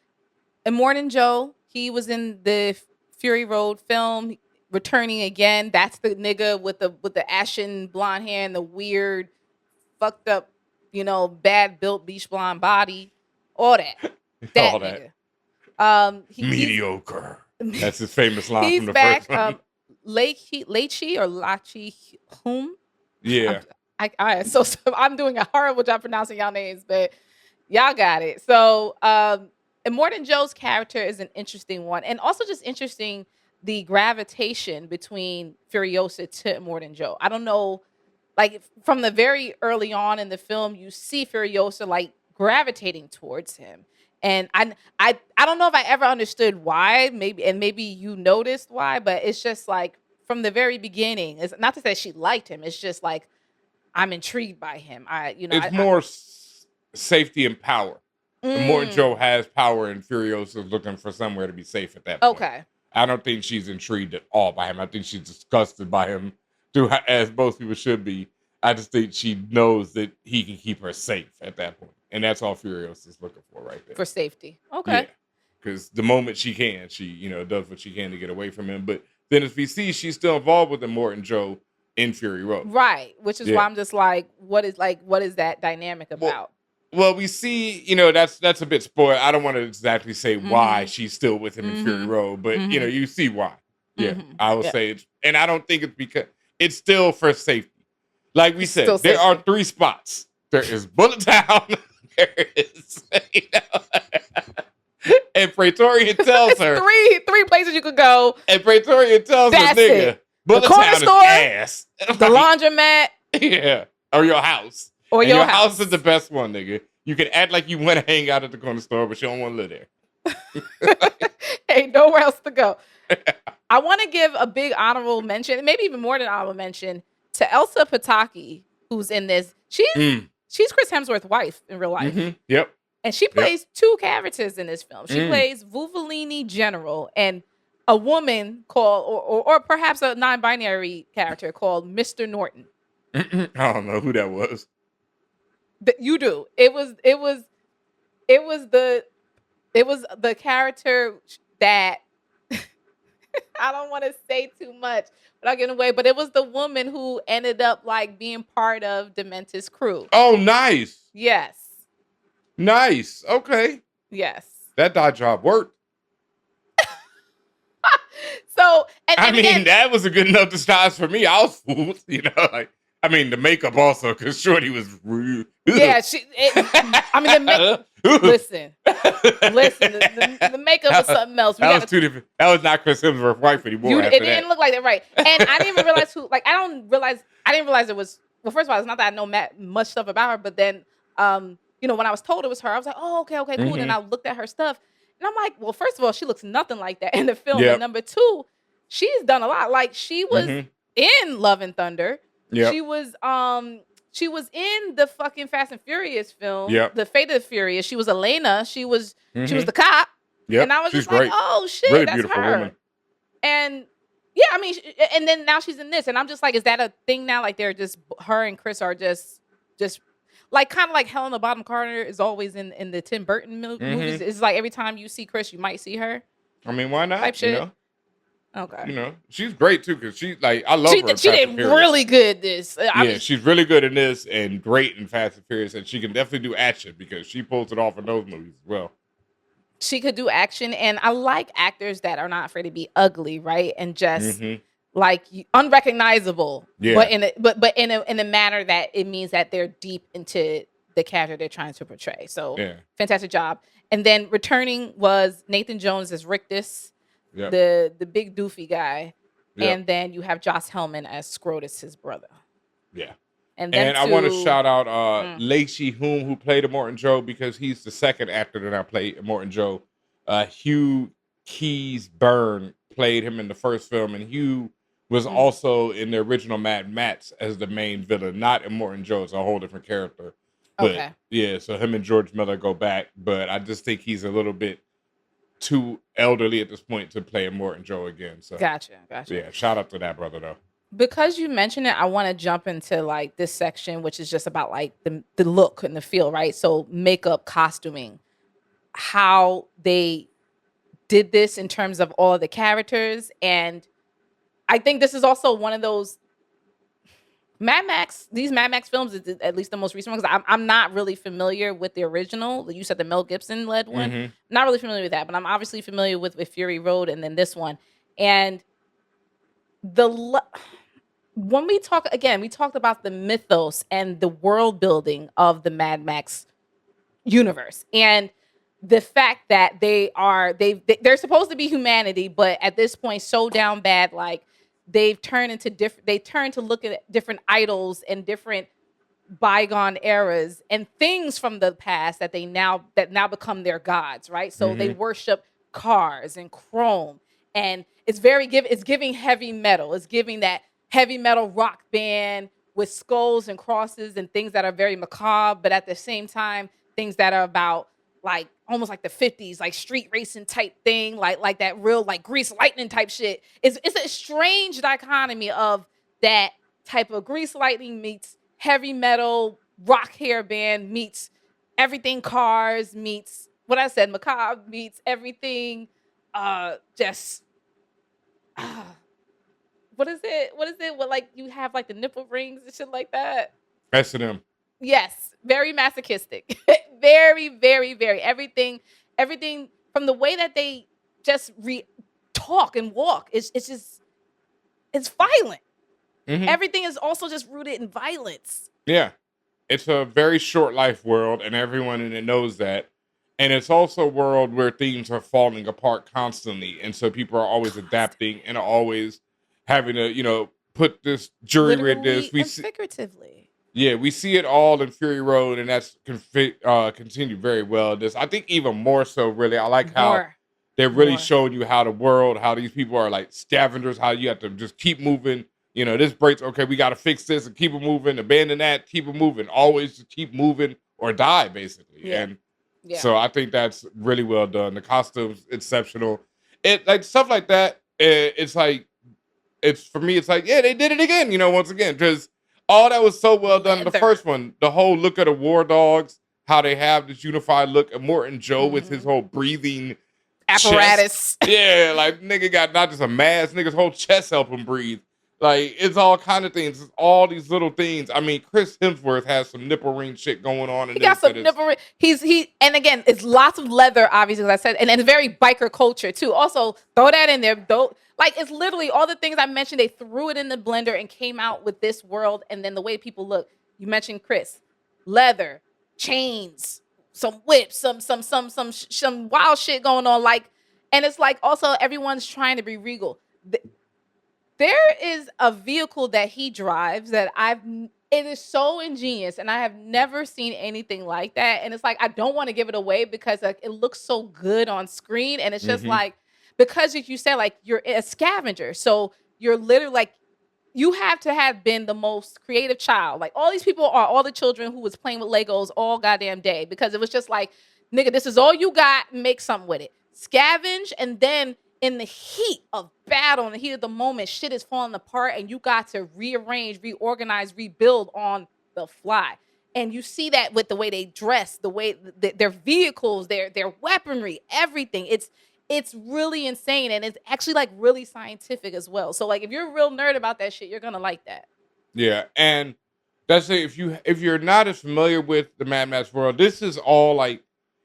And Morning Joe, he was in the Fury Road film, returning again. That's the nigga with the ashen blonde hair and the weird, fucked up, bad built beach blonde body. All that. All nigga. that. Mediocre. That's his famous line from the first one. Lachi or Lachi Hum. Yeah. I'm doing a horrible job pronouncing y'all names, but y'all got it. So, Immortan Joe's character is an interesting one, and also just interesting the gravitation between Furiosa to Immortan Joe. I don't know, like from the very early on in the film, you see Furiosa like gravitating towards him. And I don't know if I ever understood why, maybe you noticed why, but it's just like from the very beginning. It's not to say she liked him. It's just like I'm intrigued by him. It's more safety and power. The more Joe has power, and Furiosa is looking for somewhere to be safe at that point. Okay. I don't think she's intrigued at all by him. I think she's disgusted by him, as most people should be. I just think she knows that he can keep her safe at that point. And that's all Furiosa is looking for right there. For safety. Okay. Because the moment she can, she, does what she can to get away from him. But then as we see, she's still involved with Immortan Joe in Fury Road. Right. Which is why I'm just like, what is that dynamic about? Well, we see, that's a bit spoiled. I don't want to exactly say why she's still with him in Fury Road, but you see why. Yeah. I will say it. And I don't think it's because it's still for safety. Like we said, there are 3 spots. There is Bullet Town. There is, and Praetorian tells her three places you could go. And Praetorian tells her, nigga, Bullet Town is ass. The laundromat, yeah, or your house, your house is the best one, nigga. You can act like you want to hang out at the corner store, but you don't want to live there. Ain't nowhere else to go. I want to give a big honorable mention, maybe even more than honorable mention, to Elsa Pataki, who's in this. She's Chris Hemsworth's wife in real life. Mm-hmm. Yep. And she plays two characters in this film. She plays Vuvolini General and a woman called, or perhaps a non-binary character called Mr. Norton. I don't know who that was. You do. It was the character that I don't want to say too much without giving away, but it was the woman who ended up like being part of Dementis' crew. Oh, nice. Yes. Nice. Okay. Yes. That dye job worked. So, and again, that was a good enough disguise for me. I was fooled, the makeup also, because Shorty was rude. Yeah, listen, the makeup was something else. That was too different. That was not Chris Hemsworth's wife anymore. It didn't look like that, right? And I didn't even realize who. Like, I didn't realize it was. Well, first of all, it's not that I know much stuff about her, but then, when I was told it was her, I was like, oh, okay, cool. Mm-hmm. And I looked at her stuff, and I'm like, well, first of all, she looks nothing like that in the film. Yep. And number two, she's done a lot. Like, she was in Love and Thunder. Yep. She was in the fucking Fast and Furious film, The Fate of the Furious. She was Elena. She was the cop. Yep. And I was just like, oh shit, really that's her. Woman. And yeah, and then now she's in this, and I'm just like, is that a thing now? Like they're just her and Chris are just like kind of like Helena Bonham Carter is always in the Tim Burton movies. It's like every time you see Chris, you might see her. I mean, why not? Type shit. Okay. She's great too because I love her. She did really good this. She's really good in this and great in Fast and Furious, and she can definitely do action because she pulls it off in those movies as well. She could do action, and I like actors that are not afraid to be ugly, right? And just like unrecognizable, but in a manner that it means that they're deep into the character they're trying to portray. So fantastic job. And then returning was Nathan Jones as Rictus. Yep. The big doofy guy, and then you have Josh Hellman as Scrotus, his brother. Yeah, and I want to shout out Lacey Hume, who played Immortan Joe, because he's the second actor that I played Immortan Joe. Hugh Keys Byrne played him in the first film, and Hugh was also in the original Mad Max as the main villain, not Immortan Joe. It's a whole different character. But so him and George Miller go back, but I just think he's a little bit too elderly at this point to play Immortan Joe again. So gotcha. Yeah, shout out to that brother though. Because you mentioned it, I want to jump into like this section, which is just about like the look and the feel, right? So makeup, costuming, how they did this in terms of all of the characters, and I think this is also one of those these Mad Max films, at least the most recent one, because I'm not really familiar with the original. You said the Mel Gibson led one. Not really familiar with that, but I'm obviously familiar with Fury Road and then this one. And when we talked about the mythos and the world building of the Mad Max universe, and the fact that they're supposed to be humanity, but at this point so down bad, like they turn to look at different idols and different bygone eras and things from the past that now become their gods, right? So they worship cars and chrome, and it's giving heavy metal. It's giving that heavy metal rock band with skulls and crosses and things that are very macabre, but at the same time, things that are about like almost like the 50s, like street racing type thing, like that real like Grease Lightning type shit. It's a strange dichotomy of that type of Grease Lightning meets heavy metal rock hair band meets everything cars meets what I said macabre meets everything what is it what like you have like the nipple rings and shit like that. S&M. Yes, very masochistic. Very, very, very. Everything from the way that they just talk and walk, it's violent. Everything is also just rooted in violence. Yeah. It's a very short life world, and everyone in it knows that. And it's also a world where things are falling apart constantly. And so people are always adapting and are always having to, put this jury rid this. Figuratively. Yeah, we see it all in Fury Road, and that's continued very well. I think even more so, really. I like how they're really More. showing you how these people are like scavengers, how you have to just keep moving. You know, this breaks, okay, we got to fix this and keep it moving, abandon that, keep it moving, always just keep moving or die, basically. Yeah. And Yeah. so I think that's really well done. The costumes, exceptional. It like stuff like that. It's like, for me, it's like, yeah, they did it again, once again, because all that was so well done in the Leather. first one. The whole look of the war dogs, how they have this unified look, and Morton Joe with his whole breathing apparatus. chest. Yeah, like nigga got not just a mask, nigga's whole chest help him breathe. Like, it's all kind of things. It's all these little things. I mean, Chris Hemsworth has some nipple ring shit going on. He got some nipple ring. And again, it's lots of leather, obviously, as I said, and it's very biker culture too. Also, throw that in there. Like, it's literally all the things I mentioned. They threw it in the blender and came out with this world. And then the way people look. You mentioned Chris, leather, chains, some whips, some wild shit going on. Like, and it's like also everyone's trying to be regal. There is a vehicle that he drives that it is so ingenious, and I have never seen anything like that. And it's like, I don't want to give it away because like, it looks so good on screen. And it's just like, because if you said like you're a scavenger, so you're literally like, you have to have been the most creative child. Like, all these people are all the children who was playing with Legos all goddamn day, because it was just like, nigga, this is all you got, make something with it. Scavenge, and then in the heat of battle, in the heat of the moment, shit is falling apart, and you got to rearrange, reorganize, rebuild on the fly. And you see that with the way they dress, the way their vehicles, their weaponry, everything. It's really insane, and it's actually like really scientific as well. So like, if you're a real nerd about that shit, you're gonna like that. Yeah, and that's it. If you're not as familiar with the Mad Max world, this is all like,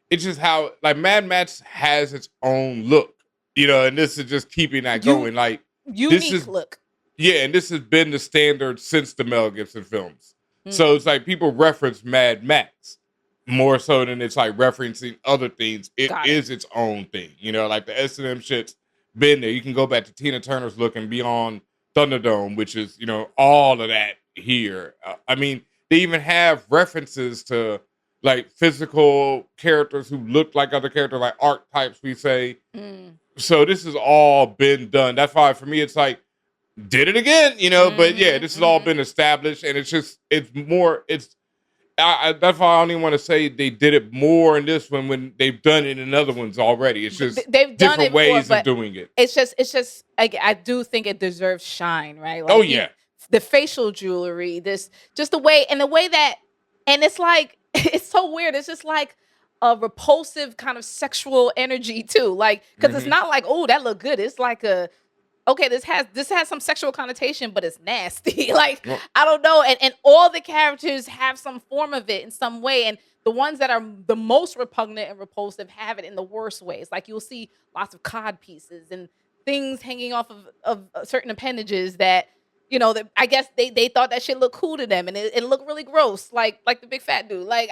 it's just how like Mad Max has its own look. And this is just keeping that going. Like, unique look. Yeah, and this has been the standard since the Mel Gibson films. So it's like people reference Mad Max more so than it's like referencing other things. It is its own thing. Like the S&M shit's been there. You can go back to Tina Turner's look and Beyond Thunderdome, which is, all of that here. I mean, they even have references to like physical characters who look like other characters, like archetypes, we say. So this has all been done. That's why for me, it's like, did it again, but yeah, this has all been established, and that's why I don't even want to say they did it more in this one when they've done it in other ones already. It's just they've done different ways of doing it. It's just I do think it deserves shine, right? Like, oh yeah. The facial jewelry, just the way that, and it's like, it's so weird. It's just like a repulsive kind of sexual energy too. Like, because it's not like, oh, that look good. It's like okay, this has some sexual connotation, but it's nasty. Like, I don't know. And all the characters have some form of it in some way. And the ones that are the most repugnant and repulsive have it in the worst ways. Like, you'll see lots of cod pieces and things hanging off of certain appendages that, that I guess they thought that shit looked cool to them, and it looked really gross, like the big fat dude. Like,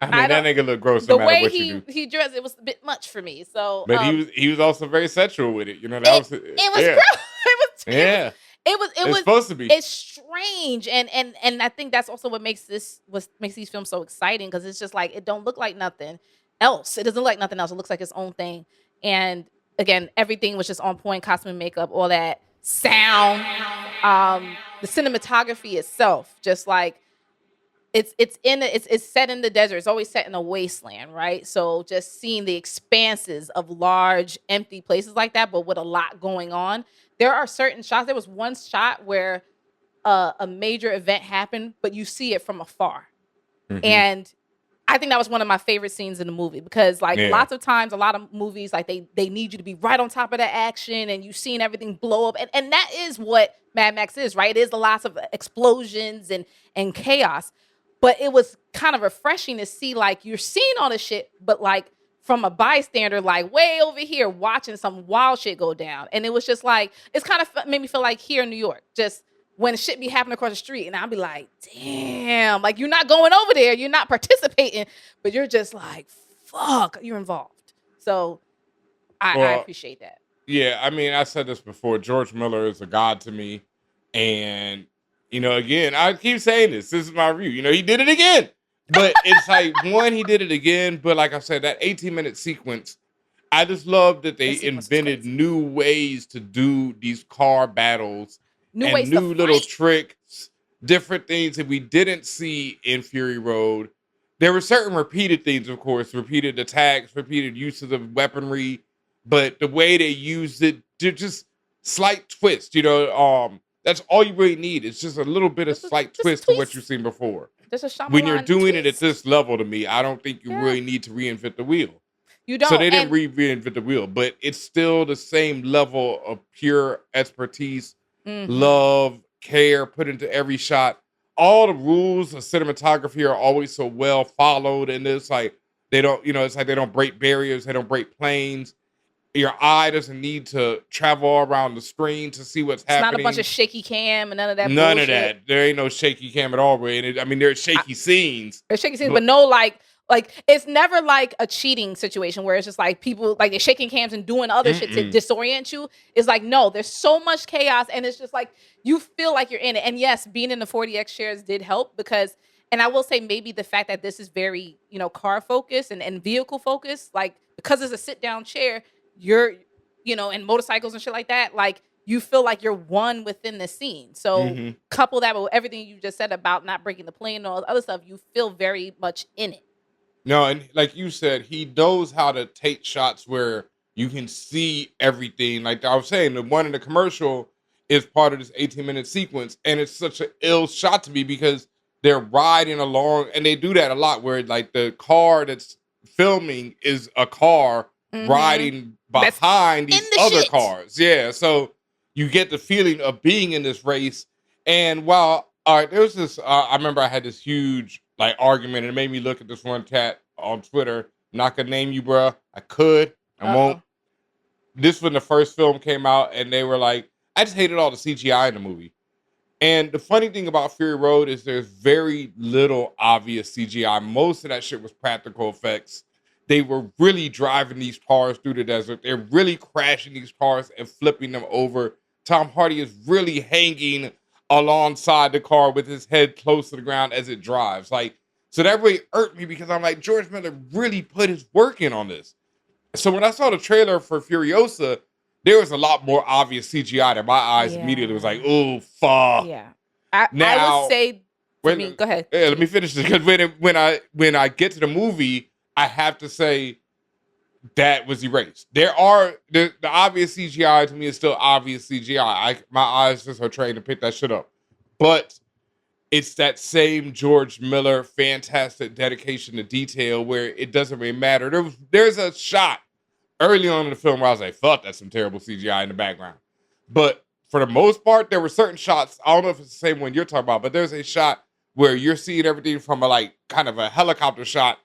I mean, that nigga look gross no matter what you do. The way he dressed, it was a bit much for me. So, but he was also very sexual with it. It was gross. Yeah. It was supposed to be. It's strange, and I think that's also what makes these films so exciting, because it's just like, it don't look like nothing else. It doesn't look like nothing else. It looks like its own thing. And again, everything was just on point. Costume and makeup, all that, sound, the cinematography itself, just like, it's set in the desert. It's always set in a wasteland, right? So just seeing the expanses of large, empty places like that, but with a lot going on. There are certain shots. There was one shot where a major event happened, but you see it from afar. And I think that was one of my favorite scenes in the movie, because like lots of times, a lot of movies, like they need you to be right on top of the action, and you've seen everything blow up. And that is what Mad Max is, right? It is lots of explosions and chaos. But it was kind of refreshing to see, like, you're seeing all this shit, but like from a bystander, like way over here watching some wild shit go down. And it was just like, it's kind of made me feel like here in New York, just when shit be happening across the street, and I'll be like, damn, like, you're not going over there, you're not participating, but you're just like, fuck, you're involved. So I appreciate that. Yeah, I mean, I said this before, George Miller is a god to me. And again, I keep saying this is my review. He did it again. But it's like, one, he did it again. But like I said, that 18-minute sequence, I just love that they This sequence was invented crazy. new ways to do these car battles New and ways to new little fight. tricks, different things that we didn't see in Fury Road. There were certain repeated things, of course, repeated attacks, repeated uses of weaponry, but the way they used it, just slight twist. That's all you really need. It's just a little bit of slight Just a twist to what you've twist. seen before. Just a When you're Shyamalan doing it at twist. this level, to me, I don't think you Yeah. really need to reinvent the wheel. You So don't. they didn't And reinvent the wheel, but it's still the same level of pure expertise, mhm. love, care put into every shot. All the rules of cinematography are always so well followed, and it's like they don't, it's like they don't break barriers, they don't break planes. Your eye doesn't need to travel all around the screen to see what's It's not a bunch of happening. shaky cam and none of that None of bullshit. that. There ain't no shaky cam at all. There's shaky scenes, There's shaking scenes, but but no like it's never like a cheating situation where it's just like people like they're shaking cams and doing other shit to mm-mm. disorient you. It's like no, there's so much chaos and it's just like you feel like you're in it. And yes, being in the 40X chairs did help because and I will say maybe the fact that this is very, car focused and vehicle focused, like because it's a sit down chair, you're and motorcycles and shit like that, like you feel like you're one within the scene. So Mm-hmm. couple that with everything you just said about not breaking the plane and all the other stuff, you feel very much in it. No, and like you said, he knows how to take shots where you can see everything. Like I was saying, the one in the commercial is part of this 18-minute sequence, and it's such an ill shot to me because they're riding along, and they do that a lot where like the car that's filming is a car Mm-hmm. riding That's behind in these the other shit. cars. Yeah, so you get the feeling of being in this race. And while all right, there was this. I remember I had this huge like argument, and it made me look at this one cat on Twitter. I'm not gonna name you, bruh. I could, I won't. Uh-oh. This when the first film came out, and they were like, I just hated all the CGI in the movie. And the funny thing about Fury Road is there's very little obvious CGI. Most of that shit was practical effects. They were really driving these cars through the desert. They're really crashing these cars and flipping them over. Tom Hardy is really hanging alongside the car with his head close to the ground as it drives. Like, so that really irked me because I'm like, George Miller really put his work in on this. So when I saw the trailer for Furiosa, there was a lot more obvious CGI that my eyes immediately was like, Yeah. oh fuck. Yeah. I would Now say for me, go ahead. let me finish this because when I get to the movie, I have to say that was erased. There are the obvious CGI to me is still obvious CGI. My eyes just are trained to pick that shit up, but it's that same George Miller fantastic dedication to detail where it doesn't really matter. There's a shot early on in the film where I was like, fuck, that's some terrible CGI in the background. But for the most part, there were certain shots. I don't know if it's the same one you're talking about, but there's a shot where you're seeing everything from a like kind of a helicopter shot.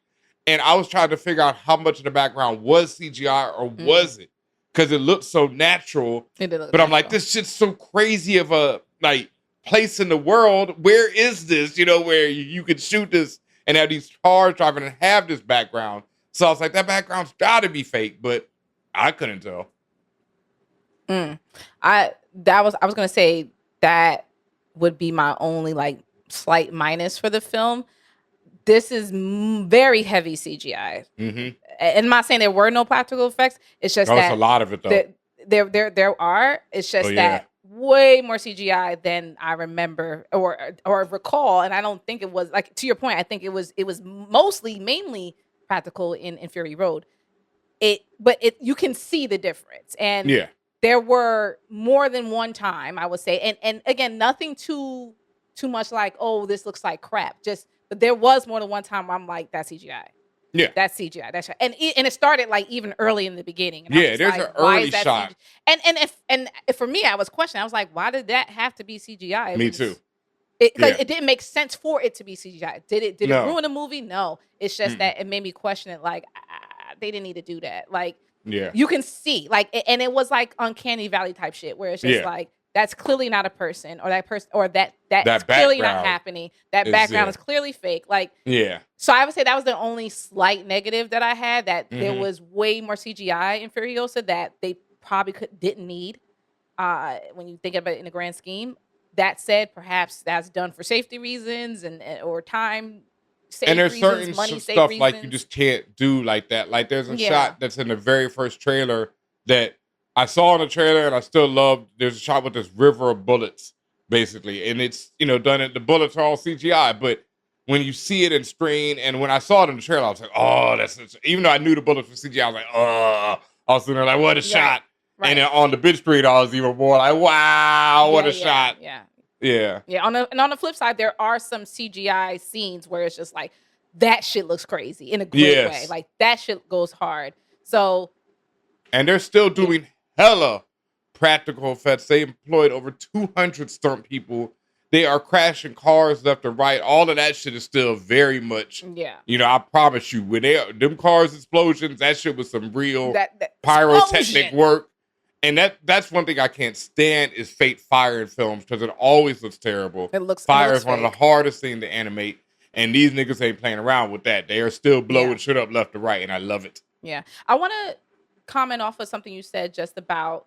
And I was trying to figure out how much of the background was CGI or was it? Because it looked so natural. It did look But I'm like, natural. this shit's so crazy of a like place in the world. Where is this? Where you could shoot this and have these cars driving and have this background. So I was like, that background's got to be fake, but I couldn't tell. I was gonna say that would be my only like slight minus for the film. This is very heavy CGI. Mm-hmm. And I'm not saying there were no practical effects. It's just Oh, it's a that lot of it though. there are. It's Oh just yeah. that way more CGI than I remember or recall. And I don't think it was like to your point. I think it was mainly practical in Fury Road. But you can see the difference. And Yeah. there were more than one time I would say, and again, nothing too much like, oh, this looks like crap. But there was more than one time where I'm like, that's CGI. Yeah. That's CGI. That's and it started like even early in the beginning. And I Yeah. was There's like, an why early is that shot. CGI? And if for me, I was questioning. I was like, why did that have to be CGI? Me too. Because Yeah. it didn't make sense for it to be CGI. Did it No. ruin the movie? No. It's just Mm-mm. that it made me question it. Like they didn't need to do that. Like Yeah. you can see and it was like uncanny valley type shit where it's just Yeah. like that's clearly not a person or that person or that's That clearly not background happening. That is, background yeah. is clearly fake. Like Yeah. so I would say that was the only slight negative that I had, that there Mhm. was way more CGI in Furiosa that they probably didn't need when you think about it in the grand scheme. That said, perhaps that's done for safety reasons and or time And safe there's certain reasons, money safe stuff reasons. like you just can't do like that. Like there's a Yeah. shot that's in the very first trailer that I saw in the trailer and I still love. There's a shot with this river of bullets, basically. And it's, done it. The bullets are all CGI, but when you see it in screen, and when I saw it in the trailer, I was like, oh, even though I knew the bullets were CGI, I was like, oh, I was sitting there like, what a shot. Right. And then on the big screen, I was even more like, wow, what a shot. Yeah. Yeah. On the flip side, there are some CGI scenes where it's just like, that shit looks crazy in a great way. Like that shit goes hard. So. And they're still doing hella practical effects. They employed over 200 stunt people. They are crashing cars left and right. All of that shit is still very much. Yeah. I promise you, when them cars explosions, that shit was some real pyrotechnic work. And that's one thing I can't stand is fake fire in films because it always looks terrible. Fire is one of the hardest things to animate. And these niggas ain't playing around with that. They are still blowing shit up left and right. And I love it. Yeah. I want to comment off of something you said just about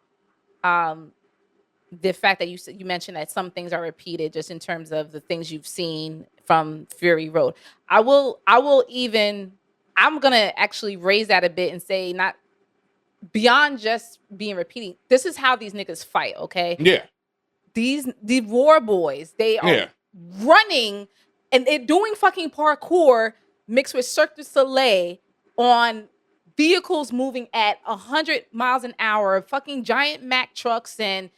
the fact that you mentioned that some things are repeated just in terms of the things you've seen from Fury Road. I'm gonna actually raise that a bit and say not beyond just being repeating. This is how these niggas fight, okay? Yeah. The war boys, they are running and they're doing fucking parkour mixed with Cirque du Soleil on vehicles moving at 100 miles an hour, fucking giant Mack trucks and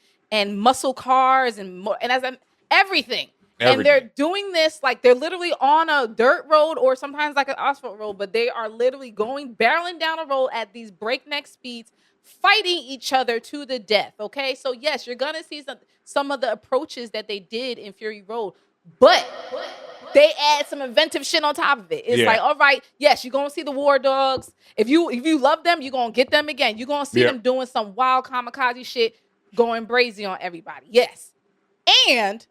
muscle cars and everything. And they're doing this like they're literally on a dirt road or sometimes like an asphalt road, but they are literally barreling down a road at these breakneck speeds, fighting each other to the death. Okay, so yes, you're gonna see some of the approaches that they did in Fury Road, but they add some inventive shit on top of it. It's like, all right, yes, you're gonna see the war dogs. If you love them, you're gonna get them again. You're gonna see them doing some wild kamikaze shit, going brazy on everybody. Yes, and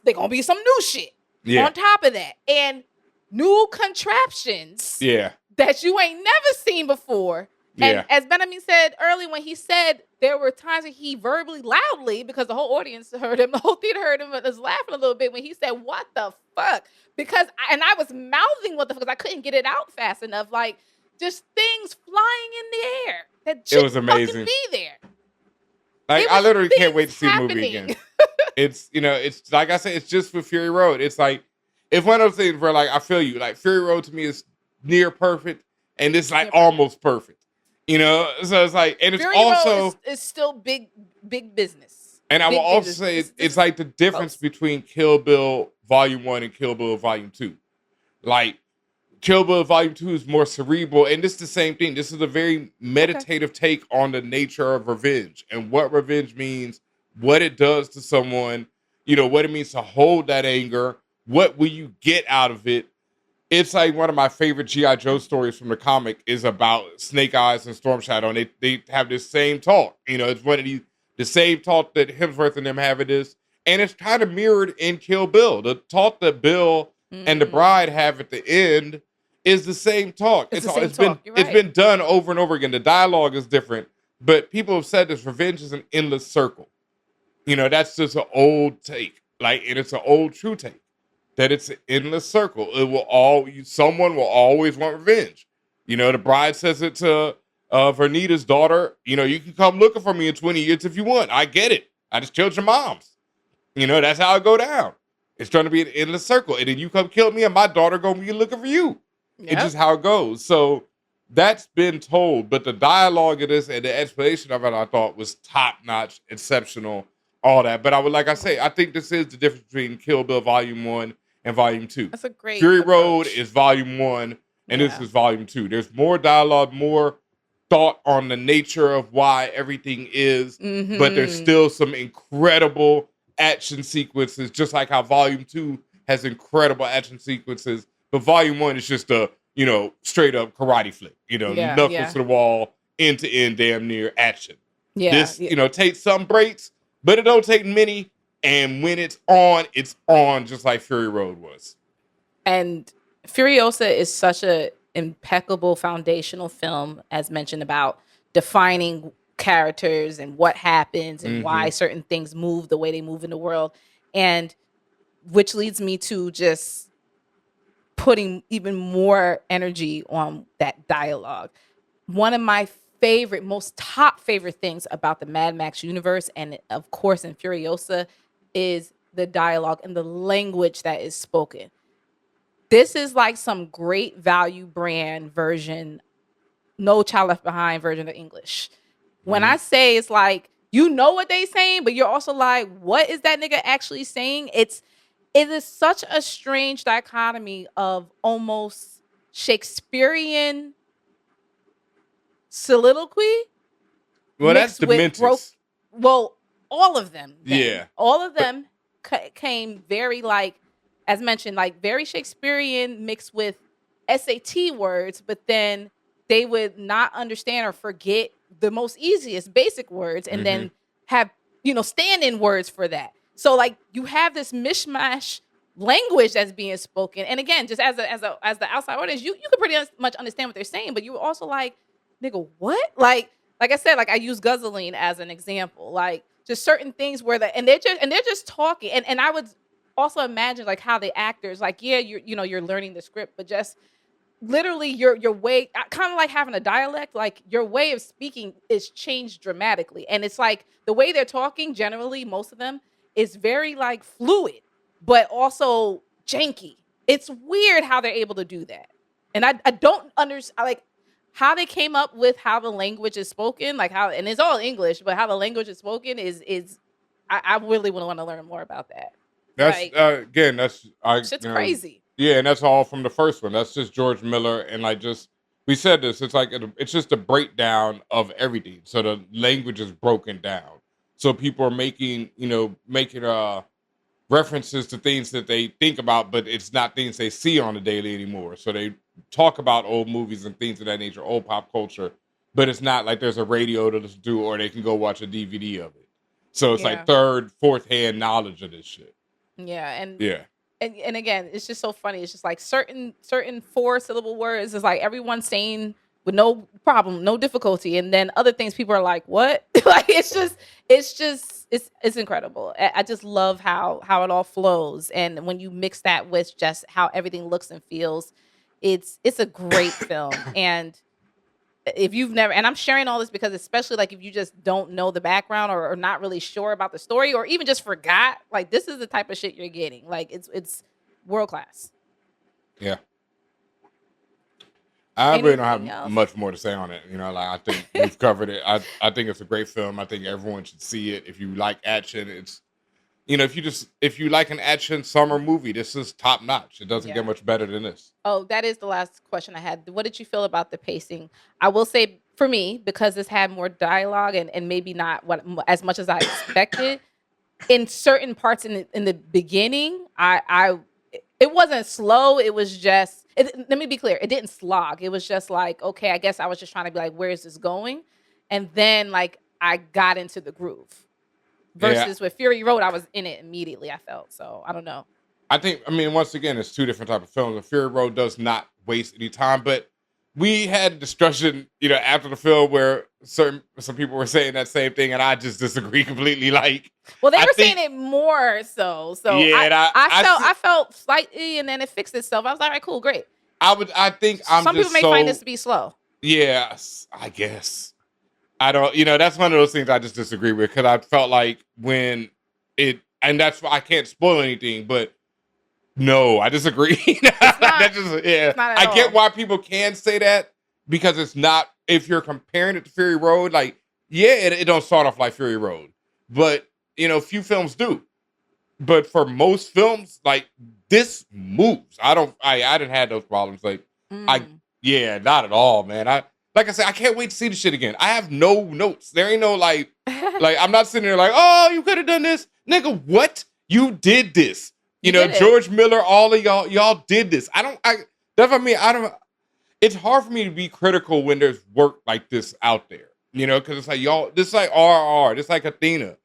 they're gonna be some new shit on top of that, and new contraptions that you ain't never seen before. And as Benhameen said earlier, when he said there were times that he verbally loudly, because the whole audience heard him, the whole theater heard him, was laughing a little bit when he said, "What the fuck?" Because I was mouthing what the fuck because I couldn't get it out fast enough. Like just things flying in the air that it was amazing. Be there. Like I literally can't wait to see the movie again. It's it's like I said, it's just for Fury Road. It's like it's one of those things where like I feel you. Like Fury Road to me is near perfect, and it's like almost perfect. So it's like, and it's Fury also Road is still big business. And I will also say it's like the difference between Kill Bill Volume 1 and Kill Bill Volume 2. Like Kill Bill Volume 2 is more cerebral, and this is the same thing. This is a very meditative take on the nature of revenge and what revenge means, what it does to someone, what it means to hold that anger, what will you get out of it. It's like one of my favorite G.I. Joe stories from the comic is about Snake Eyes and Storm Shadow, and they have this same talk. It's one of the same talk that Hemsworth and them have in this, and it's kind of mirrored in Kill Bill. The talk that Bill and the bride have at the end is the same talk. It's been done over and over again. The dialogue is different, but people have said this: revenge is an endless circle. That's just an old take, and it's an old true take. That it's an endless circle. Someone will always want revenge. The bride says it to Vernita's daughter. You can come looking for me in 20 years if you want. I get it. I just killed your moms. That's how it go down. It's trying to be an endless circle. And then you come kill me and my daughter gonna be looking for you. Yep. It's just how it goes. So that's been told. But the dialogue of this and the explanation of it, I thought was top-notch, exceptional, all that. But I think this is the difference between Kill Bill Volume 1 and Volume 2. That's a great Fury approach. Road is Volume 1, and this is Volume 2. There's more dialogue, more thought on the nature of why everything is, but there's still some incredible action sequences, just like how Volume 2 has incredible action sequences, but Volume 1 is just a, straight up karate flick, knuckles to the wall, end to end, damn near action. This, takes some breaks, but it don't take many. And when it's on just like Fury Road was. And Furiosa is such a impeccable foundational film, as mentioned, about defining characters and what happens and why certain things move the way they move in the world. And which leads me to just putting even more energy on that dialogue. One of my most top favorite things about the Mad Max universe, and of course in Furiosa, is the dialogue and the language that is spoken. This is like some great value brand version, No Child Left Behind version of English. When I say it's like, you know what they saying, but you're also like, what is that nigga actually saying? It is such a strange dichotomy of almost Shakespearean soliloquy Well, that's mixed with Dementis. well, all of them. Yeah. All of them came very, like, as mentioned, like very Shakespearean mixed with SAT words, but then they would not understand or forget the most easiest basic words and then have, stand-in words for that. So like you have this mishmash language that's being spoken. And again, just as the outside audience, you can pretty much understand what they're saying, but you're also like, nigga, what? Like I said, like I use guzzling as an example. Like just certain things where they're just talking. And I would also imagine like how the actors, like, yeah, you're learning the script, but just literally your way, kind of like having a dialect, like your way of speaking is changed dramatically. And it's like the way they're talking, generally, most of them, is very like fluid, but also janky. It's weird how they're able to do that. And I don't understand like how they came up with how the language is spoken, like how, and it's all English, but how the language is spoken is I really want to learn more about that. That's like, again, shit's crazy. Yeah, and that's all from the first one. That's just George Miller, and like we said this. It's like it's just a breakdown of everything. So the language is broken down. So people are making references to things that they think about, but it's not things they see on the daily anymore. So they talk about old movies and things of that nature, old pop culture, but it's not like there's a radio to listen to or they can go watch a DVD of it. So it's like third, fourth hand knowledge of this shit. Yeah, and yeah. And again, it's just so funny. It's just like certain 4-syllable words is like everyone's saying with no problem, no difficulty, and then other things people are like, "What?" Like it's incredible. I just love how it all flows, and when you mix that with just how everything looks and feels, it's a great film. And if you've never, and I'm sharing all this because especially like if you just don't know the background or not really sure about the story or even just forgot, like this is the type of shit you're getting. Like it's world class. Yeah. I really don't have much more to say on it. Like I think we've covered it. I think it's a great film. I think everyone should see it. If you like action, it's if you like an action summer movie, this is top notch. It doesn't get much better than this. Oh, that is the last question I had. What did you feel about the pacing? I will say for me, because this had more dialogue and maybe not as much as I expected, in certain parts in the beginning, it wasn't slow. It was just, let me be clear. It didn't slog. It was just like, okay, I guess I was just trying to be like, where is this going? And then like I got into the groove. Versus with Fury Road, I was in it immediately, I felt. So I don't know. Once again, it's two different types of films. The Fury Road does not waste any time, but we had a discussion, after the film where some people were saying that same thing, and I just disagree completely. Like, well, they were saying it more so. So yeah, I felt slightly, and then it fixed itself. I was like, all right, cool, great. I think some people may find this to be slow. Yes, I guess. I don't, that's one of those things I just disagree with because I felt like when and that's why I can't spoil anything, but no, I disagree. I get why people can say that because it's not, if you're comparing it to Fury Road, like, it don't start off like Fury Road, but, few films do. But for most films, like, this moves. I didn't have those problems. Like, not at all, man. Like I said, I can't wait to see the shit again. I have no notes. There ain't no like I'm not sitting there like, oh, you could have done this. Nigga, what? You did this. George Miller, all of y'all did this. It's hard for me to be critical when there's work like this out there. Because it's like, y'all, this is like RR, this is like Athena.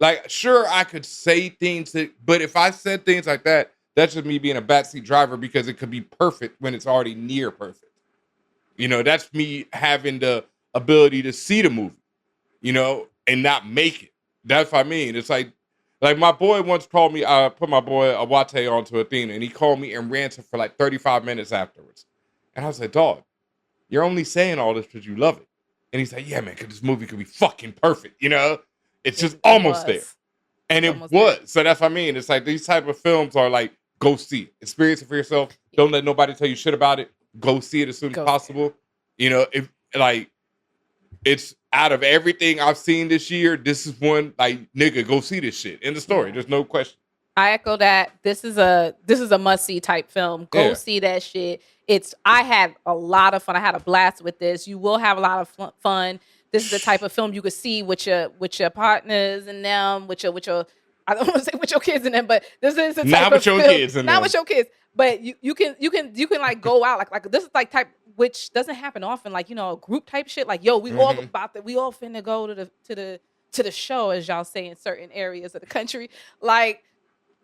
Like, sure, I could say things but if I said things like that, that's just me being a backseat driver because it could be perfect when it's already near perfect. That's me having the ability to see the movie, and not make it. That's what I mean. It's like Like my boy once called me. I put my boy Awate onto Athena, and he called me and ranted for like 35 minutes afterwards. And I was like, dog, you're only saying all this because you love it. And he's like, yeah, man, because this movie could be fucking perfect. You know, it's just almost there. And it was. There. So that's what I mean. It's like these type of films are like, go see it. Experience it for yourself. Don't let nobody tell you shit about it. Go see it as soon as possible. You know, if like it's out of everything I've seen this year, this is one like nigga, go see this shit. In the story. There's no question. I echo that. This is a must-see type film. Go see that shit. I had a lot of fun. I had a blast with this. You will have a lot of fun. This is the type of film you could see with your partners and them, with your I don't want to say with your kids and them, but this is the type of film. Not with your kids, but you can like go out like this is like type which doesn't happen often. Like, you know, group type shit. Like, yo, we all finna go to the show, as y'all say in certain areas of the country. Like,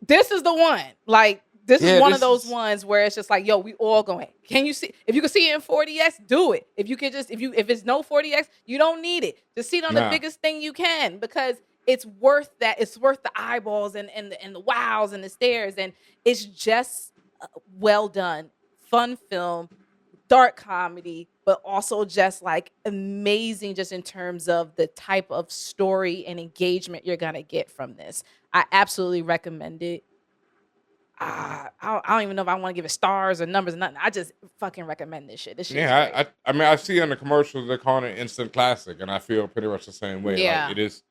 this is the one. Like, this is one of those ones where it's just like, yo, we all going. Can you see? If you can see it in 40x, do it. If you can if it's no 40x, you don't need it. Just see it on the biggest thing you can, because it's worth that. It's worth the eyeballs and the wows and the stares, and it's just well done, fun film, dark comedy, but also just like amazing, just in terms of the type of story and engagement you're gonna get from this. I absolutely recommend it. I don't even know if I want to give it stars or numbers or nothing. I just fucking recommend this shit. This shit. Yeah, I mean, I see in the commercials they're calling it instant classic, and I feel pretty much the same way. Yeah. Like, it is.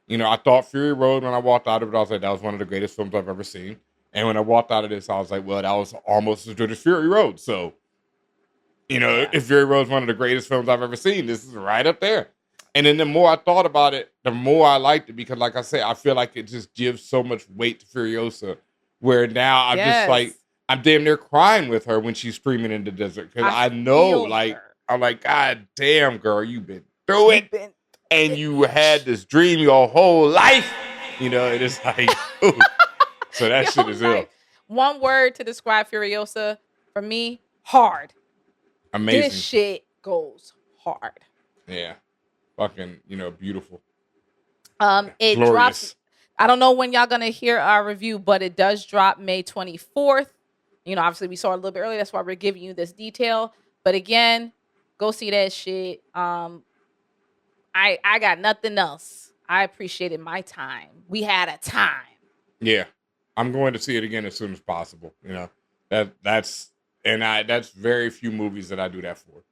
You know, I thought Fury Road when I walked out of it, I was like, that was one of the greatest films I've ever seen. And when I walked out of this, I was like, well, that was almost as good as Fury Road. So, you know, if Fury Road is one of the greatest films I've ever seen, this is right up there. And then the more I thought about it, the more I liked it, because, like I said, I feel like it just gives so much weight to Furiosa, where now I'm just like, I'm damn near crying with her when she's screaming in the desert, because I know, like, I'm like, God damn, girl, you've been through it. And you had this dream your whole life, you know, it is like, ooh. So that shit is ill. One word to describe Furiosa for me: hard. Amazing. This shit goes hard. Yeah, fucking, you know, beautiful. It glorious. Drops. I don't know when y'all gonna hear our review, but it does drop May 24th. You know, obviously we saw it a little bit earlier. That's why we're giving you this detail. But again, go see that shit. I got nothing else. I appreciated my time. We had a time. Yeah. I'm going to see it again as soon as possible. You know, that's very few movies that I do that for.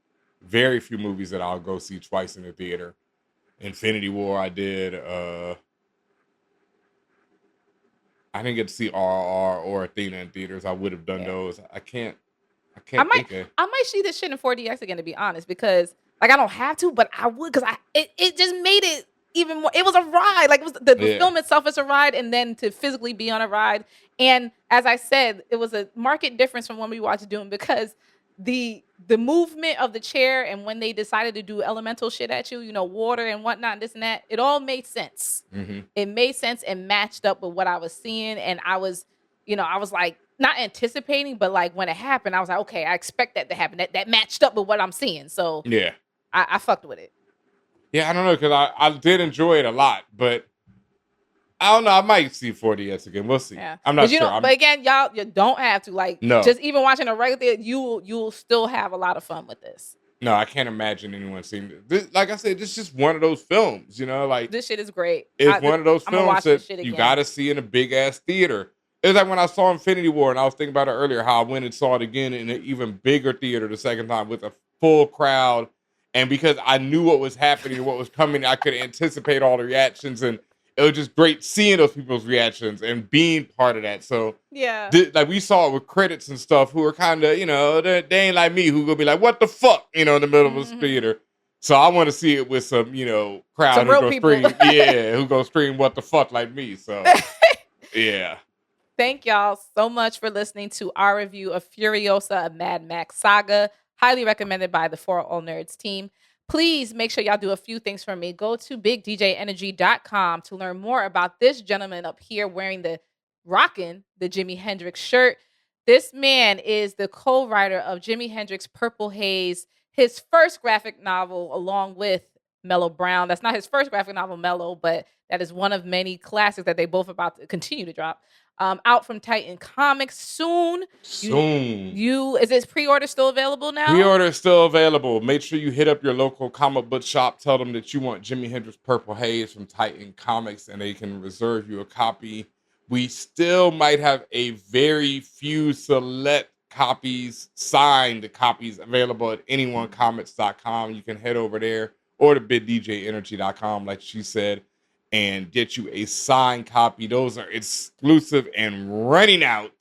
Very few movies that I'll go see twice in the theater. Infinity War, I did. I didn't get to see RRR or Athena in theaters. I would have done those. I might see this shit in 4DX again, to be honest, because like I don't have to, but I would, because it just made it even more. It was a ride. Like, it was the film itself is a ride, and then to physically be on a ride. And as I said, it was a marked difference from when we watched Doom, because the movement of the chair and when they decided to do elemental shit at you, you know, water and whatnot, and this and that, it all made sense. Mm-hmm. It made sense and matched up with what I was seeing, and I was like, not anticipating, but like when it happened, I was like, okay, I expect that to happen. That matched up with what I'm seeing. So yeah, I fucked with it. Yeah, I don't know, because I did enjoy it a lot, but I don't know. I might see 4DX again. We'll see. Yeah. I'm not sure. But again, y'all, you don't have to. Like, no. Just even watching a regular theater, you'll still have a lot of fun with this. No, I can't imagine anyone seeing this. Like I said, this is just one of those films, you know? Like, this shit is great. It's one of those films that you got to see in a big-ass theater. It's like when I saw Infinity War, and I was thinking about it earlier, how I went and saw it again in an even bigger theater the second time with a full crowd. And because I knew what was happening and what was coming, I could anticipate all the reactions. And it was just great seeing those people's reactions and being part of that. So, yeah, like we saw it with critics and stuff who were kind of, you know, they ain't like me, who gonna be like, what the fuck, you know, in the middle of a theater. So I want to see it with some, you know, crowd who go scream, who go scream what the fuck like me. So, yeah. Thank y'all so much for listening to our review of Furiosa, a Mad Max Saga. Highly recommended by the Forallnerds team. Please make sure y'all do a few things for me. Go to bigdjenergy.com to learn more about this gentleman up here rocking the Jimi Hendrix shirt. This man is the co-writer of Jimi Hendrix Purple Haze, his first graphic novel, along with Mellow Brown. That's not his first graphic novel, Mellow, but that is one of many classics that they both about to continue to drop. Out from Titan Comics soon. Is this pre-order still available now? Pre-order is still available. Make sure you hit up your local comic book shop. Tell them that you want Jimi Hendrix Purple Haze from Titan Comics, and they can reserve you a copy. We still might have a very few select copies, signed copies available at anyonecomics.com. You can head over there or to biddjenergy.com, like she said, and get you a signed copy. Those are exclusive and running out.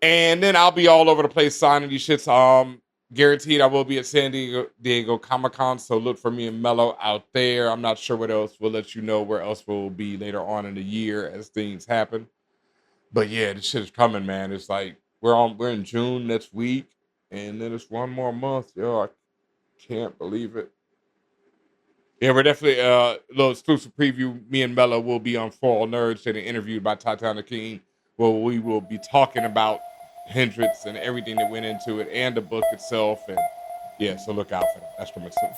And then I'll be all over the place signing these shits. Guaranteed I will be at San Diego Comic-Con, so look for me and Mello out there. I'm not sure what else. We'll let you know where else we'll be later on in the year as things happen. But yeah, this shit is coming, man. It's like we're in June next week, and then it's one more month. Yo, I can't believe it. Yeah, we're definitely a little exclusive preview. Me and Mello will be on Forallnerds, getting interviewed by Tatiana King, where we will be talking about Hendrix and everything that went into it and the book itself. And yeah, so look out for that. That's coming soon.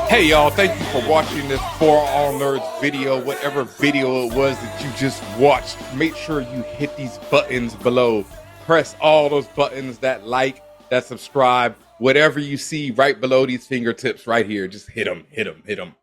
Hey y'all, thank you for watching this For All Nerds video. Whatever video it was that you just watched, make sure you hit these buttons below. Press all those buttons, that like, that subscribe, whatever you see right below these fingertips right here. Just hit them, hit them, hit them.